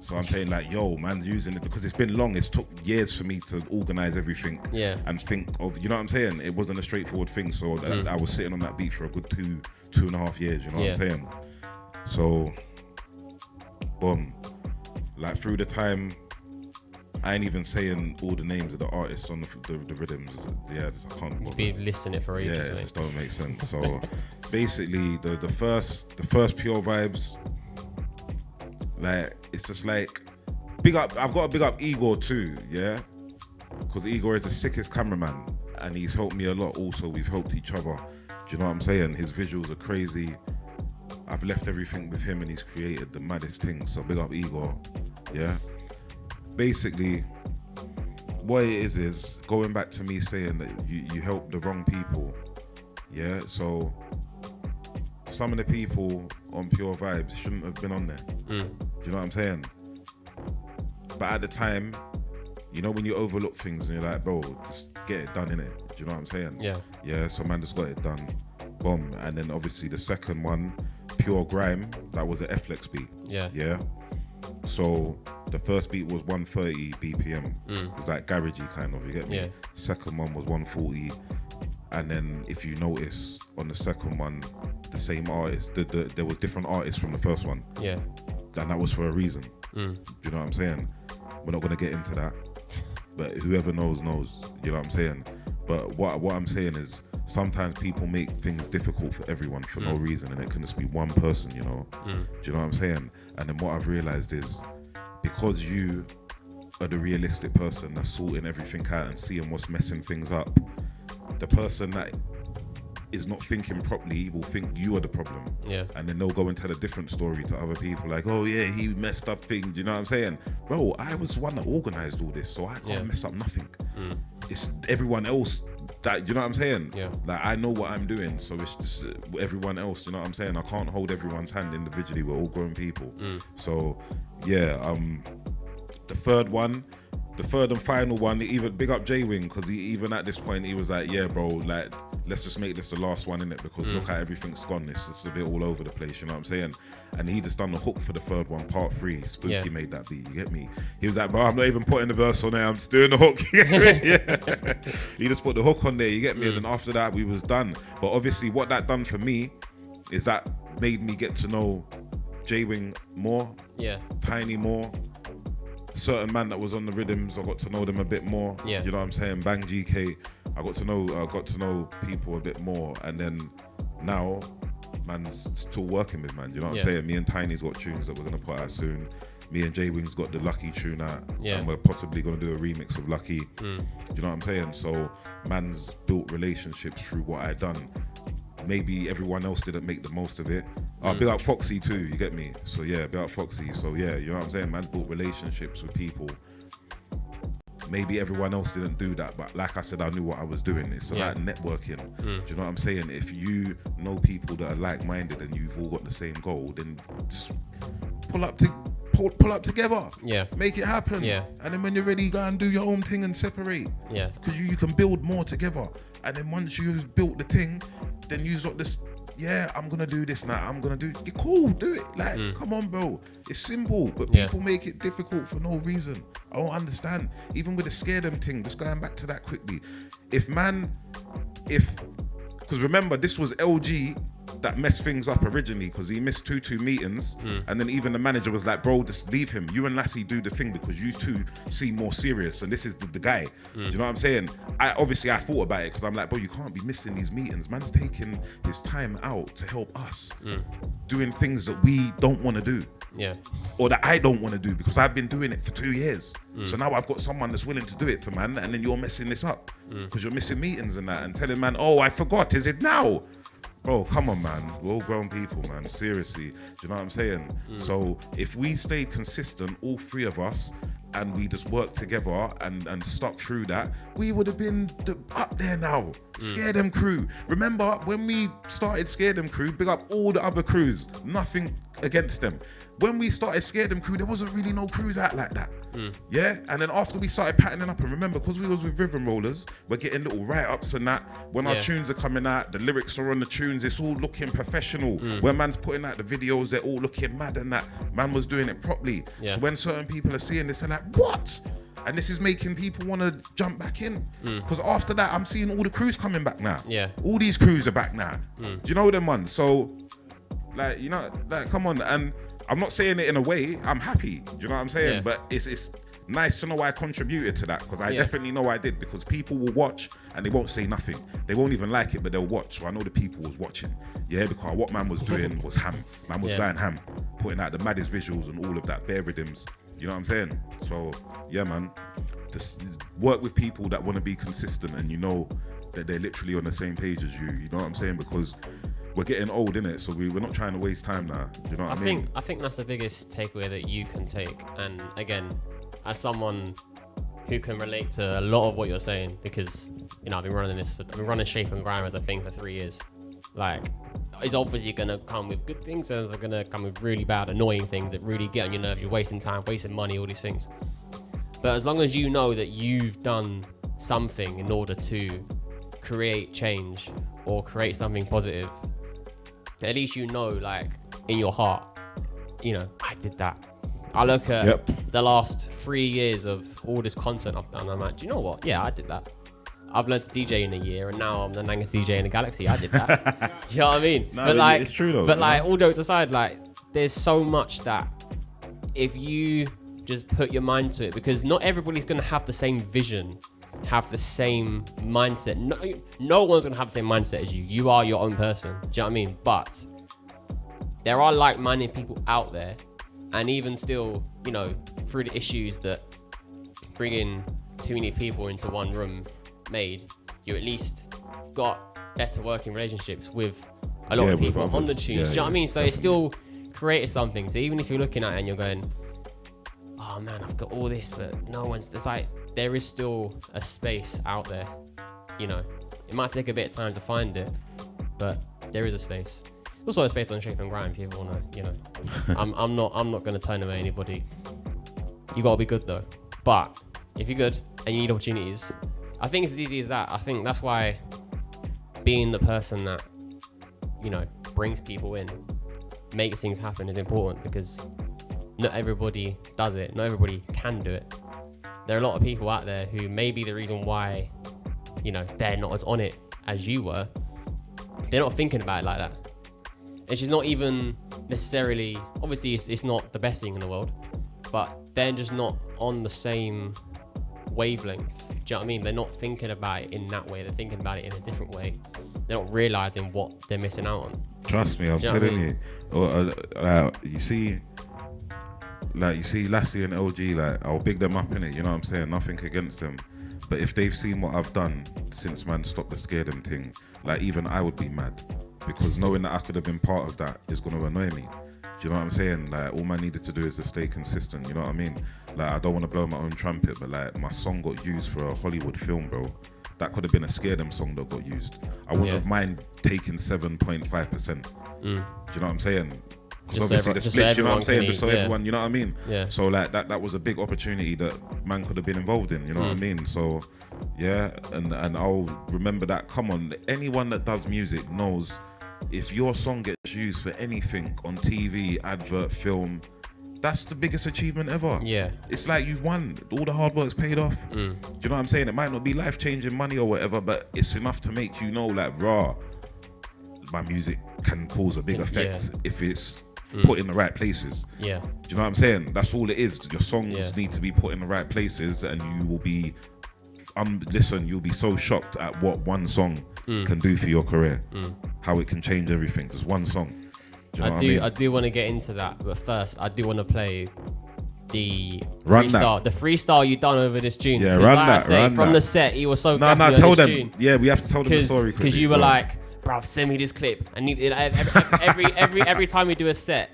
So I'm saying, like, yo, man's using it because it's been long. It's took years for me to organize everything and think of, you know what I'm saying? It wasn't a straightforward thing. So I was sitting on that beat for a good 2.5 years, you know what I'm saying? So, boom. Like, through the time, I ain't even saying all the names of the artists on the rhythms. I can't. You'd be listing it for ages. It just don't make sense. So, basically, the first pure vibes, like, it's just like I've got to big up Igor too, yeah? Because Igor is the sickest cameraman and he's helped me a lot also. We've helped each other. Do you know what I'm saying? His visuals are crazy. I've left everything with him and he's created the maddest things. So big up Igor, yeah? Basically, what it is going back to me saying that you help the wrong people, yeah? So some of the people on Pure Vibes shouldn't have been on there. Do you know what I'm saying? But at the time, you know when you overlook things and you're like, bro, just get it done, innit? Do you know what I'm saying? Yeah. Yeah, so man just got it done. Boom. And then obviously the second one, Pure Grime, that was an Flex beat. Yeah. Yeah. So the first beat was 130 BPM. It was like garagey kind of, you get me? Yeah. Second one was 140. And then if you notice on the second one, the same artist, there was different artists from the first one. Yeah. And that was for a reason. Do you know what I'm saying? We're not going to get into that. But whoever knows. You know what I'm saying? But what I'm saying is sometimes people make things difficult for everyone for no reason, and it can just be one person, you know? Do you know what I'm saying? And then what I've realized is because you are the realistic person that's sorting everything out and seeing what's messing things up, the person that is not thinking properly will think you are the problem. Yeah. And then they'll go and tell a different story to other people like, oh yeah, he messed up things. You know what I'm saying? Bro, I was the one that organized all this, so I can't mess up nothing. It's everyone else that, you know what I'm saying? Yeah. Like I know what I'm doing, so it's just everyone else, you know what I'm saying? I can't hold everyone's hand individually. We're all grown people. So yeah, the third and final one, even big up J-Wing, because even at this point he was like, yeah bro, like let's just make this the last one, innit? Because look how everything's gone. It's just a bit all over the place, you know what I'm saying? And he just done the hook for the third one, part 3. Spooky made that beat, you get me? He was like, bro, I'm not even putting the verse on there, I'm just doing the hook. You get me? He just put the hook on there, you get me? And then after that we was done. But obviously what that done for me is that made me get to know J-Wing more, Tiny more, certain man that was on the rhythms, I got to know them a bit more. You know what I'm saying? Bang GK, I got to know people a bit more, and then now man's still working with man. You know what I'm saying? Me and Tiny's got tunes that we're gonna put out soon. Me and J-Wing's got the Lucky tune out, and we're possibly gonna do a remix of Lucky. You know what I'm saying? So man's built relationships through what I done. Maybe everyone else didn't make the most of it. Big up Foxy too, you get me? So yeah, big up Foxy. So yeah, you know what I'm saying? Man's built relationships with people. Maybe everyone else didn't do that, but like I said, I knew what I was doing. It's about networking. Do you know what I'm saying? If you know people that are like-minded and you've all got the same goal, then just pull up together. Yeah. Make it happen. Yeah. And then when you're ready, go and do your own thing and separate. Yeah. Because you can build more together. And then once you've built the thing, then you've got this, I'm going to do this now. I'm going to do, you're cool, do it. Like, come on, bro. It's simple, but people make it difficult for no reason. I don't understand. Even with the scare them thing, just going back to that quickly. Because remember, this was LG that messed things up originally because he missed two meetings, and then even the manager was like, bro, just leave him. You and Lassie do the thing because you two seem more serious, and this is the guy. Do you know what I'm saying? I thought about it because I'm like, bro, you can't be missing these meetings. Man's taking his time out to help us, doing things that we don't want to do. Yeah. Or that I don't want to do because I've been doing it for 2 years. So now I've got someone that's willing to do it for man, and then you're messing this up because you're missing meetings and that, and telling man, oh, I forgot, is it now? Bro, come on, man. We're all grown people, man. Seriously. Do you know what I'm saying? So if we stayed consistent, all 3 of us, and we just worked together and stuck through that, we would have been up there now. Scare Them Crew. Remember when we started Scare Them Crew, big up all the other crews. Nothing against them. When we started Scare Them Crew, there wasn't really no crews out like that. Yeah? And then after we started patterning up, and remember, because we was with Rhythm Rollers, we're getting little write-ups and that. When our tunes are coming out, the lyrics are on the tunes, it's all looking professional. When man's putting out the videos, they're all looking mad and that. Man was doing it properly. So when certain people are seeing this, they're like, what? And this is making people want to jump back in. Because after that, I'm seeing all the crews coming back now. Yeah. All these crews are back now. Do you know them ones? So, like, you know, like, come on. And I'm not saying it in a way, I'm happy. Do you know what I'm saying? But it's nice to know I contributed to that, because I definitely know I did, because people will watch and they won't say nothing. They won't even like it, but they'll watch. So I know the people was watching. Yeah, because what man was doing was ham. Man was going ham, putting out the maddest visuals and all of that, bare rhythms. You know what I'm saying? So yeah, man, just work with people that want to be consistent, and you know that they're literally on the same page as you. You know what I'm saying? Because we're getting old, innit? So we're not trying to waste time now. You know what I mean? I think that's the biggest takeaway that you can take. And again, as someone who can relate to a lot of what you're saying, because you know I've been running Shapin Grime as a thing for 3 years. Like, it's obviously gonna come with good things, and it's gonna come with really bad, annoying things that really get on your nerves. You're wasting time, wasting money, all these things. But as long as you know that you've done something in order to create change or create something positive, at least you know, like, in your heart, you know, I did that. I look at the last 3 years of all this content I've done, I'm like, do you know what? Yeah, I did that. I've learned to DJ in a year, and now I'm the youngest DJ in the galaxy. I did that. Do you know what I mean? No, but like, it's true though. But like, all jokes aside, like, there's so much that if you just put your mind to it, because not everybody's gonna have the same vision, have the same mindset. No one's gonna have the same mindset as you. You are your own person. Do you know what I mean? But there are like-minded people out there, and even still, you know, through the issues that bringing too many people into one room made, you at least got better working relationships with a lot of people on the tunes. Do you know what I mean? So definitely. It still created something. So even if you're looking at it and you're going, oh man, I've got all this, but no one's, it's like, there is still a space out there. You know, it might take a bit of time to find it, but there is a space. Also a space on Shapin Grime if you ever wanna, you know. I'm not gonna turn away anybody. You gotta be good though. But if you're good and you need opportunities, I think it's as easy as that. I think that's why being the person that, you know, brings people in, makes things happen is important, because not everybody does it. Not everybody can do it. There are a lot of people out there who may be the reason why, you know, they're not as on it as you were. They're not thinking about it like that. It's just not even necessarily, obviously it's not the best thing in the world, but they're just not on the same wavelength. Do you know what I mean? They're not thinking about it in that way. They're thinking about it in a different way. They're not realizing what they're missing out on. Trust me, I'm telling you. You see Lassie and LG, like, I'll big them up in it. You know what I'm saying? Nothing against them. But if they've seen what I've done since man stopped the scare them thing, like, even I would be mad, because knowing that I could have been part of that is going to annoy me. Do you know what I'm saying? Like, all man needed to do is to stay consistent. You know what I mean? Like, I don't want to blow my own trumpet, but like, my song got used for a Hollywood film, bro. That could have been a Scare Them song that got used. I wouldn't have mind taking 7.5%. Do you know what I'm saying? Because obviously the split, you know what I'm saying? Just so everyone, you know what I mean? Yeah. So like, that was a big opportunity that man could have been involved in, you know what I mean? So yeah, and I'll remember that. Come on, anyone that does music knows, if your song gets used for anything on TV, advert, film, that's the biggest achievement ever. Yeah. It's like you've won. All the hard work's paid off. Do you know what I'm saying? It might not be life-changing money or whatever, but it's enough to make you know, like, raw, my music can cause a big effect if it's put in the right places. Yeah. Do you know what I'm saying? That's all it is. Your songs need to be put in the right places, and you will be, you'll be so shocked at what one song can do for your career. How it can change everything. Just one song. Do you know what I mean? I do want to get into that, but first I do want to play the freestyle. The freestyle you done over this tune. Yeah, run that. From the set, he was so No, tell them. Tune. Yeah, we have to tell them the story. Because you were like, bruv, send me this clip. I need it every time we do a set.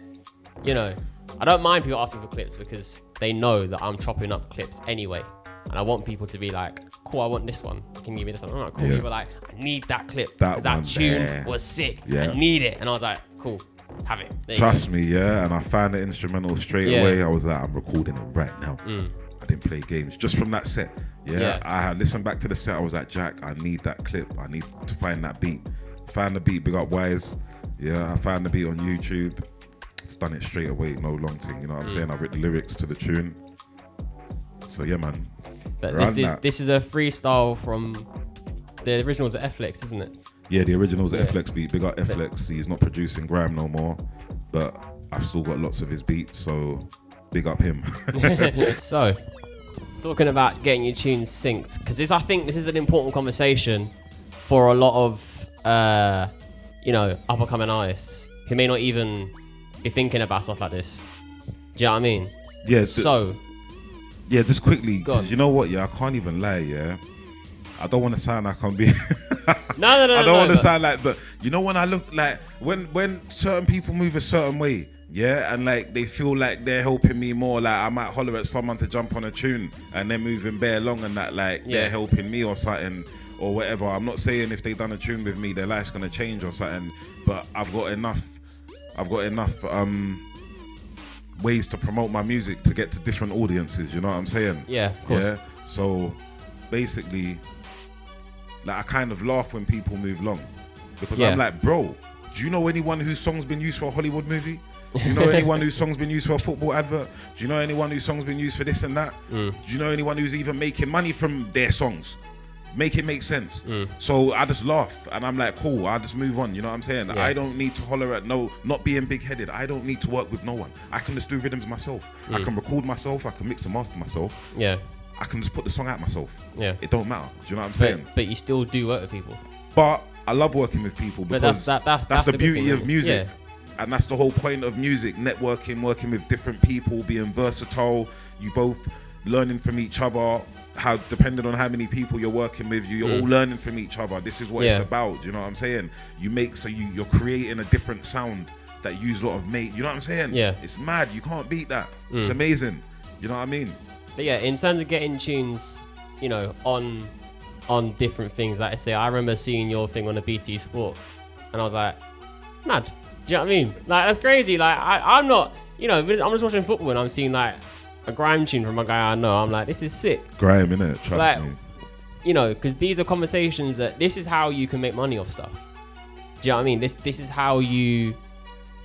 You know, I don't mind people asking for clips, because they know that I'm chopping up clips anyway, and I want people to be like, cool, I want this one. Can you give me this one? All right, cool. People were like, I need that clip because that tune was sick. Yeah. I need it, and I was like, cool. Have it. Trust me, yeah. And I found the instrumental straight away. I was like, I'm recording it right now. I didn't play games just from that set. Yeah. I had listened back to the set. I was like, Jack, I need that clip. I need to find that beat. Found the beat, big up Wise. Yeah, I found the beat on YouTube. It's done it straight away, no long thing. You know what I'm saying? I've written the lyrics to the tune. So yeah, man. But this is a freestyle from the originals at FLX, isn't it? Yeah, the original's at FLX beat. Big up FLX. He's not producing Grime no more, but I've still got lots of his beats, so big up him. So, talking about getting your tunes synced, because I think this is an important conversation for a lot of, up-and-coming artists who may not even be thinking about stuff like this. Do you know what I mean? Yeah. So. Yeah, just quickly. You know what? Yeah, I can't even lie. Yeah. I don't want to sound like I'm being. No. I don't want to sound like, but you know when I look like when certain people move a certain way, yeah, and like they feel like they're helping me more. Like I might holler at someone to jump on a tune, and they're moving bare along, and that like they're helping me or something or whatever. I'm not saying if they done a tune with me, their life's gonna change or something, but I've got enough ways to promote my music to get to different audiences. You know what I'm saying? Yeah, of course. Yeah. So basically. Like I kind of laugh when people move along because I'm like, bro, do you know anyone whose song's been used for a Hollywood movie? Do you know anyone whose song's been used for a football advert? Do you know anyone whose song's been used for this and that? Do you know anyone who's even making money from their songs? Make it make sense. So I just laugh and I'm like, cool, I'll just move on. You know what I'm saying? Yeah. I don't need to holler at not being big-headed. I don't need to work with no one. I can just do rhythms myself. I can record myself. I can mix and master myself. Yeah. I can just put the song out myself. Yeah. It don't matter. Do you know what I'm saying? But you still do work with people. But I love working with people because that's the beauty of music. Yeah. And that's the whole point of music. Networking, working with different people, being versatile. You both learning from each other. How depending on how many people you're working with, you're all learning from each other. This is what it's about. Do you know what I'm saying? You're creating a different sound that you use a lot of You know what I'm saying? Yeah. It's mad. You can't beat that. It's amazing. You know what I mean? But yeah, in terms of getting tunes, you know, on different things, like I say, I remember seeing your thing on the BT Sport, and I was like, mad. Do you know what I mean? Like that's crazy. Like I'm not, you know, I'm just watching football and I'm seeing like a grime tune from a guy I know. I'm like, this is sick. Grime, innit? Trust me. You know, because these are conversations that this is how you can make money off stuff. Do you know what I mean? This is how you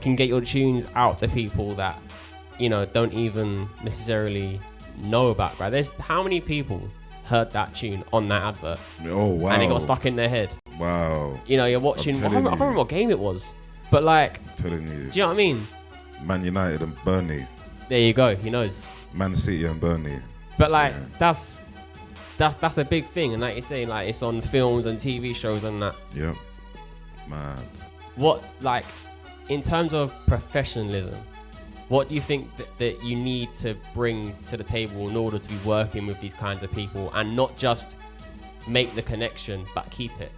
can get your tunes out to people that, you know, don't even necessarily know about, right? There's how many people heard that tune on that advert? Oh wow! And it got stuck in their head. Wow! You know, you're watching. I can't remember what game it was, but like, I'm telling you. Do you know what I mean? Man United and Burnley. There you go. He knows. Man City and Burnley. But like, that's a big thing, and like you're saying, like it's on films and TV shows and that. Yep. Mad. What like, in terms of professionalism? What do you think that you need to bring to the table in order to be working with these kinds of people and not just make the connection, but keep it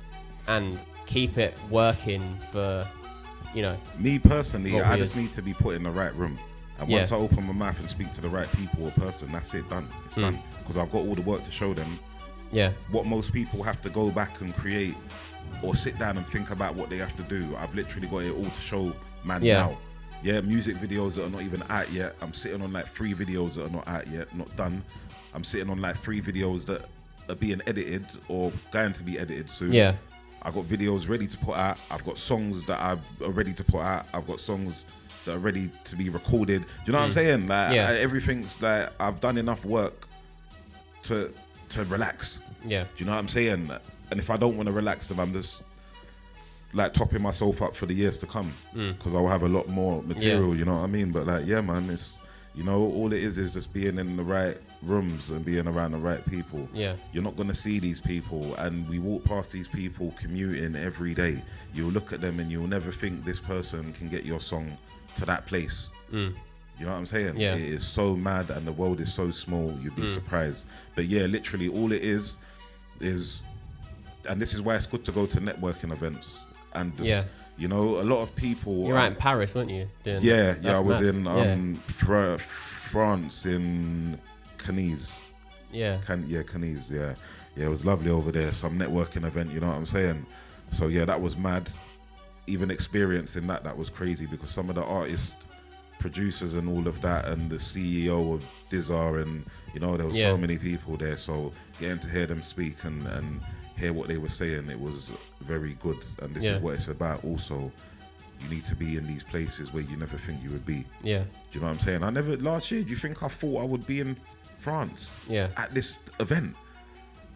working for, you know? Me personally, I just need to be put in the right room. And once I open my mouth and speak to the right people or person, that's it, done. It's done. Because I've got all the work to show them. Yeah. What most people have to go back and create or sit down and think about what they have to do. I've literally got it all to show now. Yeah, music videos that are not even out yet. I'm sitting on like 3 videos that are not out yet, not done. I'm sitting on like 3 videos that are being edited or going to be edited soon. Yeah. I've got videos ready to put out. I've got songs that are ready to put out. I've got songs that are ready to be recorded. Do you know what I'm saying? Like everything's like I've done enough work to relax. Yeah. Do you know what I'm saying? And if I don't want to relax, then I'm just like topping myself up for the years to come because I'll have a lot more material, you know what I mean? But like, yeah, man, it's, you know, all it is just being in the right rooms and being around the right people. Yeah. You're not going to see these people, and we walk past these people commuting every day. You'll look at them and you'll never think this person can get your song to that place. You know what I'm saying? Yeah. It is so mad and the world is so small, you'd be surprised. But yeah, literally all it is, and this is why it's good to go to networking events. And just, you know, a lot of people. You're out in Paris, weren't you? Yeah, I was in France in Cannes. Cannes. Yeah, it was lovely over there. Some networking event, you know what I'm saying? So yeah, that was mad. Even experiencing that was crazy because some of the artists, producers, and all of that, and the CEO of Dizar, and you know, there was so many people there. So getting to hear them speak and hear what they were saying, it was very good. And this is what it's about. Also, you need to be in these places where you never think you would be. Do you know what I'm saying? Last year, do you think I thought I would be in France at this event?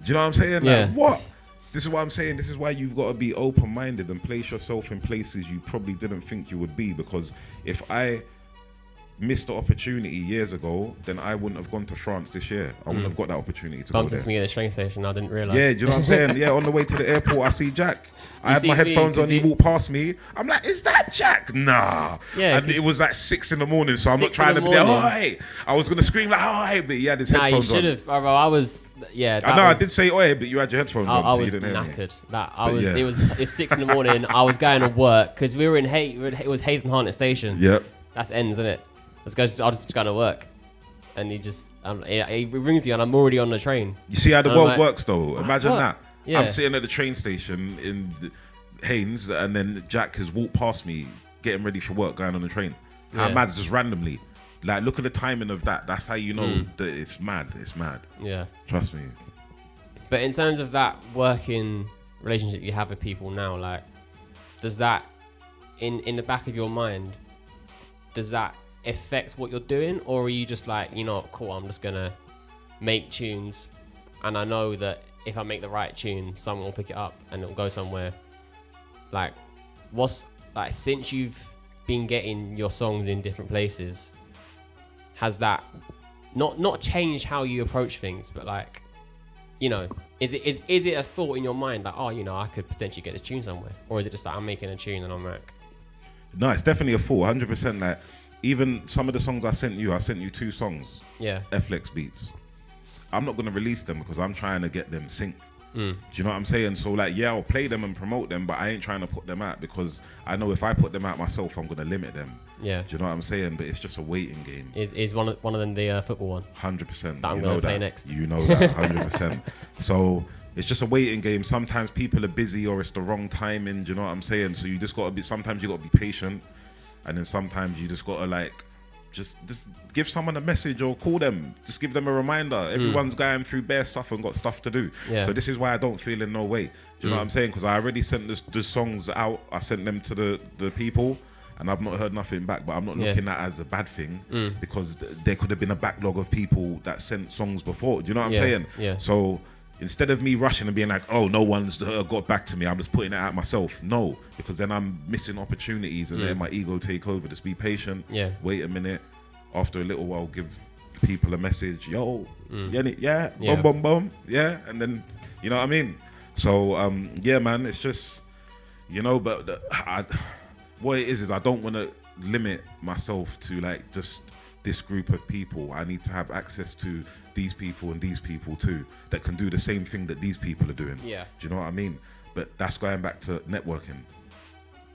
Do you know what I'm saying? Like, what? This is what I'm saying. This is why you've got to be open-minded and place yourself in places you probably didn't think you would be. Because if I missed the opportunity years ago, then I wouldn't have gone to France this year. I wouldn't have got that opportunity to Bumped go there. into me at the train station. I didn't realise. Yeah, do you know what I'm saying? Yeah, on the way to the airport, I see Jack. I had my headphones on. He walked past me. I'm like, is that Jack? Nah. Yeah. And it was like 6 a.m, so I'm not trying to be there. Oh, hey. I was gonna scream like, oh, hey, but he had his headphones on. Nah, you should have. I was. Yeah. I did say, oh, hey, but you had your headphones on. I was knackered. It was 6 a.m. I was going to work because we were in it was Hayes and Harnett Station. Yep. That's ends, isn't it? I'll just go to work. And he rings you and I'm already on the train. You see how the world works though? Imagine that. Yeah. I'm sitting at the train station in Haynes and then Jack has walked past me getting ready for work, going on the train. How mad, just randomly. Like, look at the timing of that. That's how you know that it's mad. It's mad. Yeah. Trust me. But in terms of that working relationship you have with people now, like, does that, in the back of your mind, does that affect what you're doing? Or are you just like, cool, I'm just going to make tunes and I know that if I make the right tune, someone will pick it up and it'll go somewhere? Like, since you've been getting your songs in different places, has that not changed how you approach things, but like, is it a thought in your mind like, oh, I could potentially get this tune somewhere? Or is it just like I'm making a tune and I'm like... No, it's definitely a thought, 100%. Like, even some of the songs I sent you 2 songs. Yeah. FLX beats. I'm not going to release them because I'm trying to get them synced. Do you know what I'm saying? So like, yeah, I'll play them and promote them, but I ain't trying to put them out because I know if I put them out myself, I'm going to limit them. Yeah. Do you know what I'm saying? But it's just a waiting game. Is one of them the football one? 100%. That I'm going to play next. You know that, 100%. So it's just a waiting game. Sometimes people are busy or it's the wrong timing. Do you know what I'm saying? So you just got to be, sometimes you got to be patient. And then sometimes you just got to like, just give someone a message or call them. Just give them a reminder. Everyone's going through bare stuff and got stuff to do. Yeah. So this is why I don't feel in no way. Do you know what I'm saying? Because I already sent the songs out. I sent them to the people and I've not heard nothing back. But I'm not looking at it as a bad thing because there could have been a backlog of people that sent songs before. Do you know what I'm saying? Yeah. So instead of me rushing and being like, oh, no one's got back to me, I'm just putting it out myself. No, because then I'm missing opportunities and then my ego take over. Just be patient. Yeah. Wait a minute. After a little while, give people a message. Yo, yeah, boom, boom, boom. Yeah. And then, you know what I mean? So, yeah, man, it's just, but what it is I don't want to limit myself to like just this group of people. I need to have access to these people and these people too that can do the same thing that these people are doing. Yeah. Do you know what I mean? But that's going back to networking.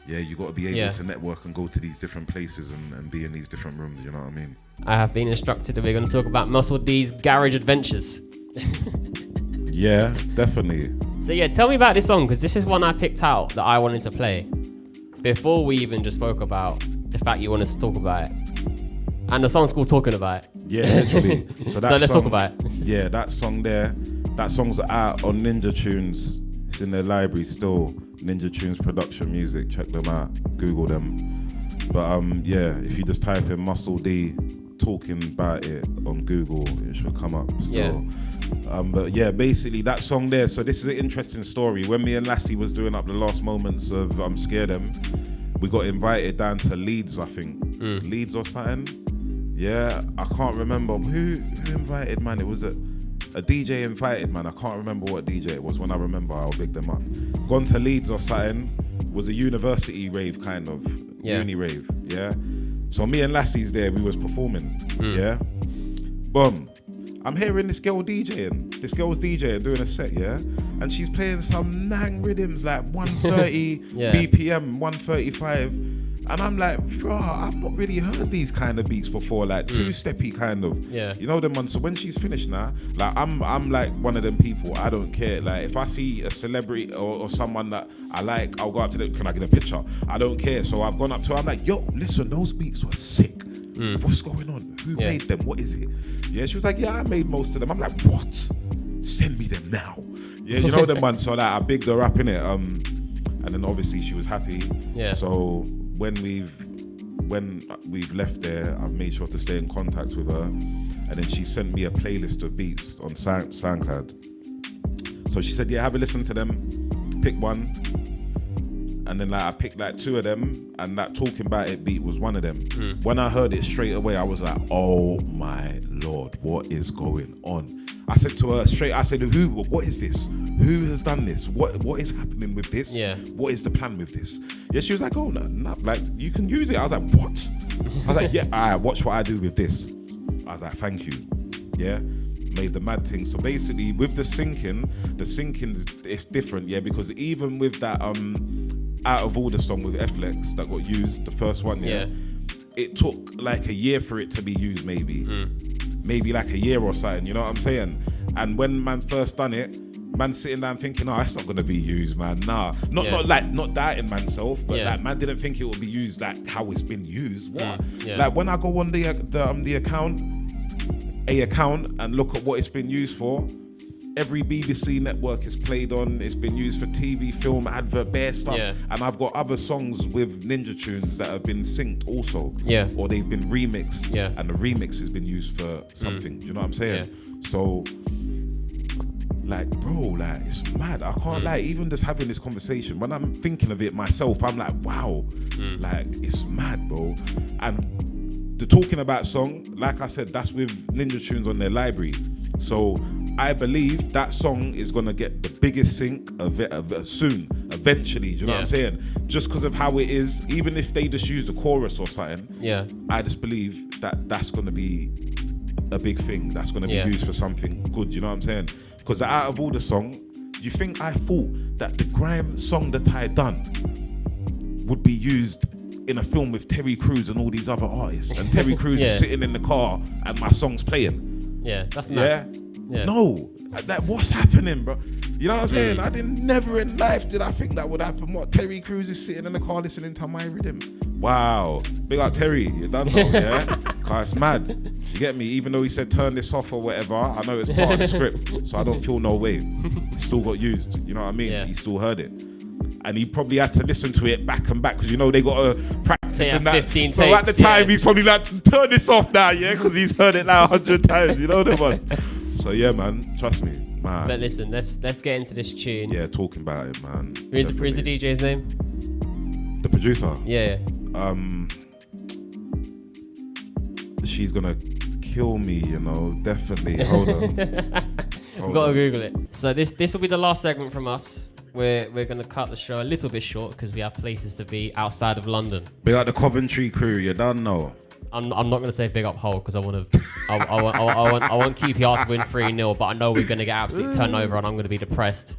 Yeah, you got to be able to network and go to these different places and be in these different rooms. You know what I mean? I have been instructed that we're going to talk about Muscle D's garage adventures. Yeah, definitely. So yeah, tell me about this song, because this is one I picked out that I wanted to play before we even just spoke about the fact you wanted to talk about it. And the song's called Talking About It. Yeah, literally. So let's talk about it. Yeah, that song there, that song's out on Ninja Tunes. It's in their library still. Ninja Tunes Production Music. Check them out. Google them. But yeah, if you just type in Muscle D Talking About It on Google, it should come up still. Yeah. But yeah, basically that song there. So this is an interesting story. When me and Lassie was doing up the last moments of Scare Them, we got invited down to Leeds, I think. Leeds or something. Yeah, I can't remember who invited, man. It was a DJ invited, man. I can't remember what DJ it was. When I remember, I'll big them up. Gone to Leeds or something. Was a university rave, kind of. Uni rave, yeah. So me and Lassie's there, we was performing, yeah. Boom. I'm hearing this girl DJing. This girl's DJing, doing a set, yeah. And she's playing some nang rhythms like 130 BPM, 135. And I'm like, bro, I've not really heard these kind of beats before, like two-steppy kind of. Yeah. You know them ones. So when she's finished now, like I'm like one of them people, I don't care. Like if I see a celebrity or someone that I like, I'll go up to them, can I get a picture? I don't care. So I've gone up to her, I'm like, yo, listen, those beats were sick. What's going on? Who made them? What is it? Yeah, she was like, yeah, I made most of them. I'm like, what? Send me them now. Yeah, you know them ones. So like, I bigged her up in it. And then obviously she was happy. Yeah. So when we've left there, I've made sure to stay in contact with her, and then she sent me a playlist of beats on SoundCloud. So she said, yeah, have a listen to them, pick one, And then like I picked like 2 of them, and that Talking About It beat was one of them. When I heard it straight away, I was like, oh my Lord, what is going on? I said to her straight, I said, what is this? Who has done this? What is happening with this? Yeah. What is the plan with this? Yeah, she was like, oh, no, like you can use it. I was like, what? I was like, yeah, all right, watch what I do with this. I was like, thank you. Yeah, made the mad thing. So basically with the syncing is different, yeah, because even with that Out of Order song with FLX that got used, the first one, yeah, it took like a year for it to be used, maybe like a year or something, you know what I'm saying? And when man first done it, man sitting down thinking, oh, it's not gonna be used, man. Nah, not doubting manself, but like man didn't think it would be used like how it's been used. What? Like when I go on the account and look at what it's been used for, every BBC network is played on. It's been used for TV, film, advert, bare stuff. Yeah. And I've got other songs with Ninja Tunes that have been synced also. Yeah. Or they've been remixed. Yeah. And the remix has been used for something. Do you know what I'm saying? Yeah. So, like, bro, like, it's mad. I can't like, even just having this conversation, when I'm thinking of it myself, I'm like, wow, like, it's mad, bro. And the Talking About song, like I said, that's with Ninja Tunes on their library. So I believe that song is gonna get the biggest sync soon, eventually. Do you know what I'm saying? Just because of how it is, even if they just use the chorus or something, I just believe that that's gonna be a big thing. That's gonna be used for something good. You know what I'm saying? Because Out of Order song, you think I thought that the grime song that I done would be used in a film with Terry Crews and all these other artists, and Terry Crews is sitting in the car and my song's playing. Yeah, that's mad. Yeah. No, that what's happening, bro? You know what I'm saying? I never in life did I think that would happen. What, Terry Crews is sitting in the car listening to my rhythm? Wow, big up Terry, you done know, yeah? Cause it's mad. You get me? Even though he said turn this off or whatever, I know it's part of the script, so I don't feel no way. It still got used. You know what I mean? Yeah. He still heard it. And he probably had to listen to it back and back because you know they got to practice in that. 15 so takes, at the time he's probably like, turn this off now, yeah, because he's heard it now 100 times. You know the one. So yeah, man, trust me, man. But listen, let's get into this tune. Yeah, Talking About It, man. Who's the DJ's name? The producer. Yeah. She's gonna kill me, you know. Definitely. Hold on. We've got to Google it. So this will be the last segment from us. We're gonna cut the show a little bit short because we have places to be outside of London. Big up the Coventry crew, you don't know. I'm not gonna say big up Hull because I want QPR to win 3-0, but I know we're gonna get absolutely turned over and I'm gonna be depressed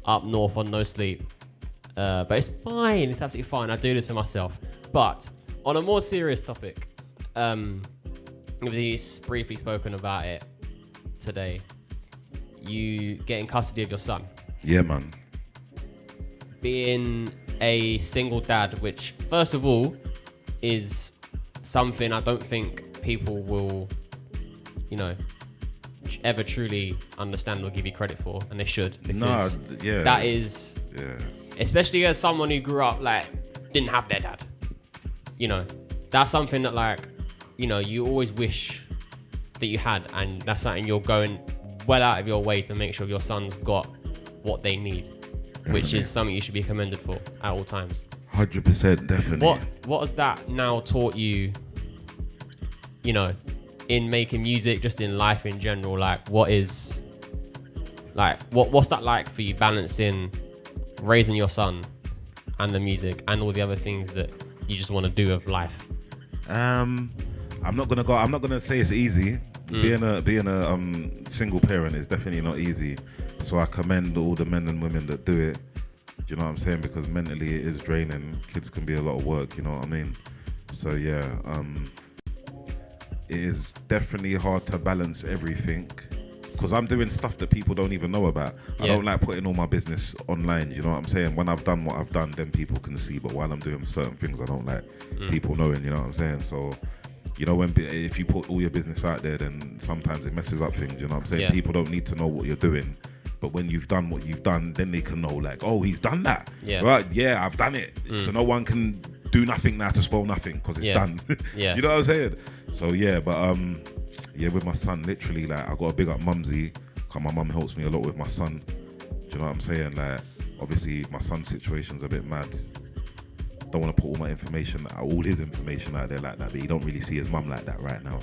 up north on no sleep. But it's fine. It's absolutely fine. I do this to myself. But on a more serious topic, we've briefly spoken about it today. You get in custody of your son. Yeah, man. Being a single dad, which first of all is something I don't think people will, ever truly understand or give you credit for, and they should, because that is, especially as someone who grew up didn't have their dad. That's something that you always wish that you had, and that's something you're going well out of your way to make sure your son's got what they need. Which is something you should be commended for at all times. 100%, definitely. What has that now taught you, in making music, just in life in general? What's that like for you, balancing raising your son and the music and all the other things that you just want to do with life? I'm not gonna say it's easy. Being a single parent is definitely not easy. So I commend all the men and women that do it. Do you know what I'm saying? Because mentally it is draining. Kids can be a lot of work, you know what I mean? So yeah, it is definitely hard to balance everything. Because I'm doing stuff that people don't even know about. Yeah. I don't like putting all my business online, you know what I'm saying? When I've done what I've done, then people can see. But while I'm doing certain things, I don't like people knowing, you know what I'm saying? So, if you put all your business out there, then sometimes it messes up things, you know what I'm saying? Yeah. People don't need to know what you're doing. But when you've done what you've done, then they can know, oh, he's done that. Yeah. Right? Yeah, I've done it. So no one can do nothing now to spoil nothing because it's done. Yeah. You know what I'm saying? So yeah, but with my son, literally, I got a big up mumsy. Cause my mum helps me a lot with my son. Do you know what I'm saying? Obviously, my son's situation's a bit mad. don't want to put all his information out there like that, but he don't really see his mum like that right now.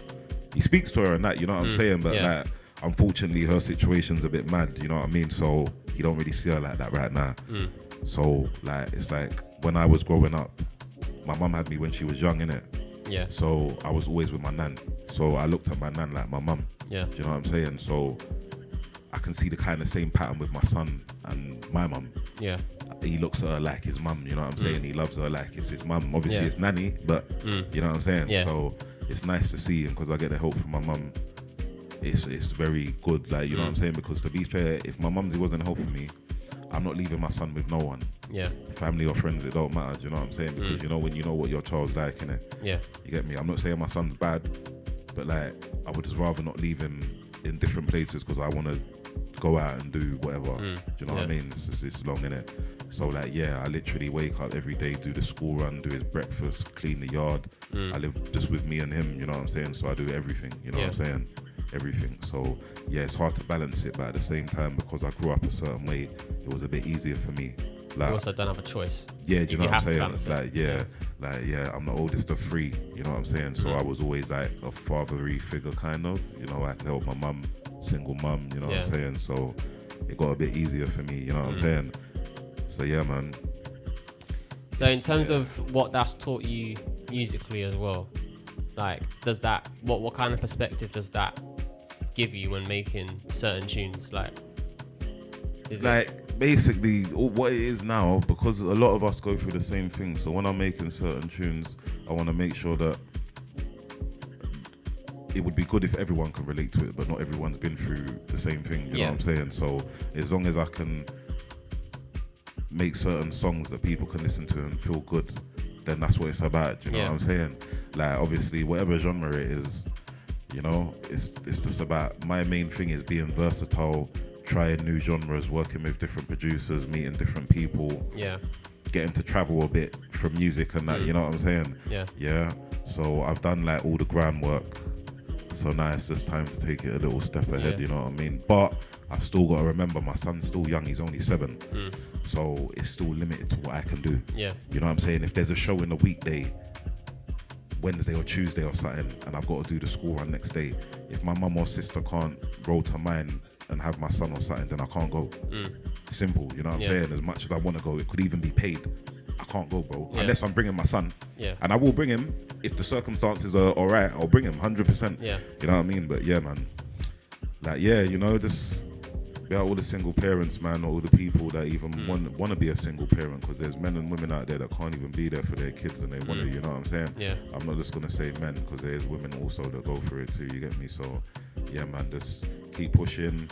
He speaks to her and that, you know what I'm saying? But like, unfortunately, her situation's a bit mad, you know what I mean? So he don't really see her like that right now. So like, it's like when I was growing up, my mum had me when she was young, innit? Yeah. So I was always with my nan. So I looked at my nan like my mum. Yeah. Do you know what I'm saying? So I can see the kind of same pattern with my son and my mum. Yeah. He looks at her like his mum, you know what I'm saying? He loves her like it's his mum. Obviously it's nanny, but you know what I'm saying? Yeah. So it's nice to see, and because I get the help from my mum, it's very good, like, you know what I'm saying? Because to be fair, if my mumsy wasn't helping me, I'm not leaving my son with no one. Yeah. Family or friends, it don't matter, do you know what I'm saying? Because you know when you know what your child's like, innit? Yeah. You get me? I'm not saying my son's bad, but like, I would just rather not leave him in different places because I want to go out and do whatever. Do you know what I mean? It's long, innit? So like, yeah, I literally wake up every day, do the school run, do his breakfast, clean the yard. I live just with me and him, you know what I'm saying? So I do everything, you know what I'm saying? Everything. So yeah, it's hard to balance it, but at the same time, because I grew up a certain way, it was a bit easier for me. Like, you also don't have a choice. Yeah, do you know what I'm saying? Like, I'm the oldest of three, you know what I'm saying? So I was always like a fatherly figure, kind of, you know, I had to help my mum, single mum, you know what I'm saying? So it got a bit easier for me, you know what I'm saying? So yeah, man. So in terms of what that's taught you musically as well, like, does that, what kind of perspective does that give you when making certain tunes? Like, basically what it is now, because a lot of us go through the same thing. So when I'm making certain tunes, I want to make sure that it would be good if everyone can relate to it, but not everyone's been through the same thing, you know what I'm saying? So as long as I can make certain songs that people can listen to and feel good, then that's what it's about, you know what I'm saying? Like, obviously, whatever genre it is, you know, it's just about, my main thing is being versatile, trying new genres, working with different producers, meeting different people, getting to travel a bit from music and that, you know what I'm saying? Yeah. So I've done like all the groundwork. So now it's just time to take it a little step ahead, you know what I mean? But I've still got to remember, my son's still young, he's only 7. So it's still limited to what I can do. You know what I'm saying? If there's a show in a weekday, Wednesday or Tuesday or something, and I've got to do the school run next day, if my mum or sister can't roll to mine and have my son or something, then I can't go. Simple, you know what I'm saying? As much as I want to go, it could even be paid. I can't go, bro, unless I'm bringing my son. And I will bring him if the circumstances are all right. I'll bring him 100%. You know what I mean? But yeah, man, like, yeah, you know, just be out all the single parents, man, or all the people that even want to be a single parent, because there's men and women out there that can't even be there for their kids and they want to, you know what I'm saying? I'm not just going to say men, because there's women also that go through it too, you get me? So yeah, man, just keep pushing,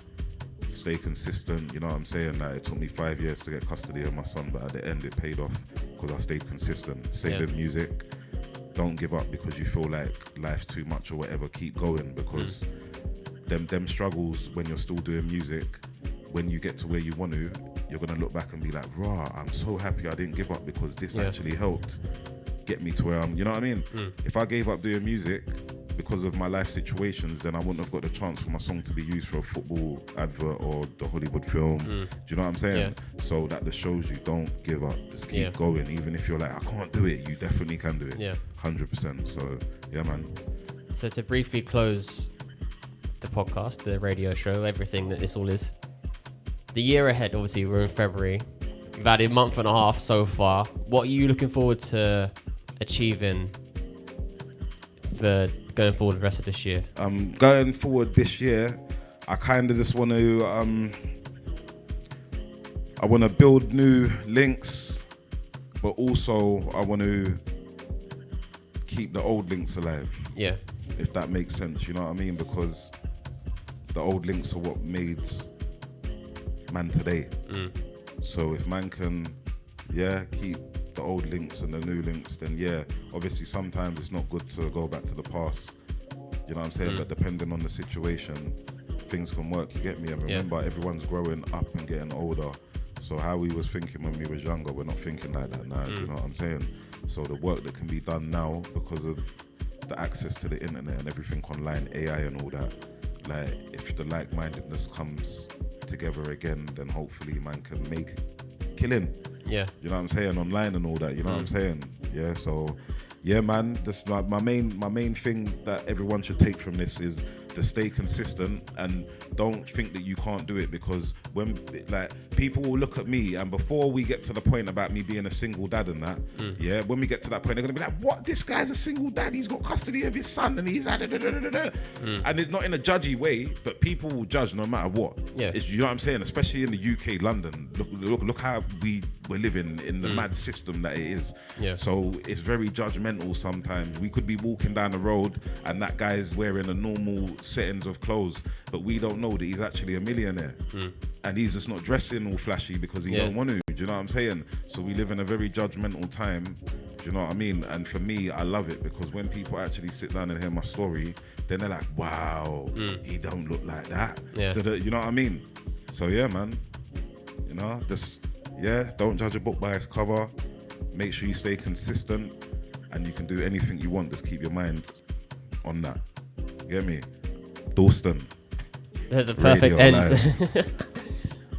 stay consistent, you know what I'm saying? Like, it took me 5 years to get custody of my son, but at the end it paid off because I stayed consistent. Same with music. Don't give up because you feel like life's too much or whatever. Keep going, because them struggles when you're still doing music, when you get to where you want to, you're going to look back and be like, rah, I'm so happy I didn't give up, because this actually helped get me to where I'm, you know what I mean? If I gave up doing music because of my life situations, then I wouldn't have got the chance for my song to be used for a football advert or the Hollywood film. Do you know what I'm saying? So that just shows you, don't give up. Just keep going. Even if you're like, I can't do it, you definitely can do it. 100%. So yeah, man. So to briefly close the podcast, the radio show, everything that this all is, the year ahead, obviously we're in February. We've had a month and a half so far. What are you looking forward to achieving for going forward the rest of this year? Going forward this year, I kind of just want to I want to build new links, but also I want to keep the old links alive. If that makes sense, you know what I mean? Because the old links are what made man today. So if man can keep the old links and the new links, then obviously sometimes it's not good to go back to the past, you know what I'm saying? But depending on the situation, things can work, you get me? And remember, everyone's growing up and getting older, so how we was thinking when we was younger, we're not thinking like that now. You know what I'm saying? So the work that can be done now, because of the access to the internet and everything online, AI and all that, like, if the like-mindedness comes together again, then hopefully man can make killing. Yeah. You know what I'm saying? Online and all that. You know what I'm saying? Yeah. So, yeah, man. This my main thing that everyone should take from this is to stay consistent and don't think that you can't do it, because when people will look at me, and before we get to the point about me being a single dad and that, when we get to that point, they're gonna be like, what? This guy's a single dad, he's got custody of his son and he's and it's not in a judgy way, but people will judge no matter what. Yeah. You know what I'm saying? Especially in the UK, London. Look how we're living in the mad system that it is. Yeah. So it's very judgmental sometimes. We could be walking down the road and that guy's wearing a normal settings of clothes, but we don't know that he's actually a millionaire, and he's just not dressing all flashy because he don't want to. Do you know what I'm saying? So we live in a very judgmental time. Do you know what I mean? And for me, I love it, because when people actually sit down and hear my story, then they're like, wow, he don't look like that. You know what I mean? So yeah, man, you know, just don't judge a book by its cover. Make sure you stay consistent, and you can do anything you want. Just keep your mind on that. You get me? Dalston. There's a perfect Radio end.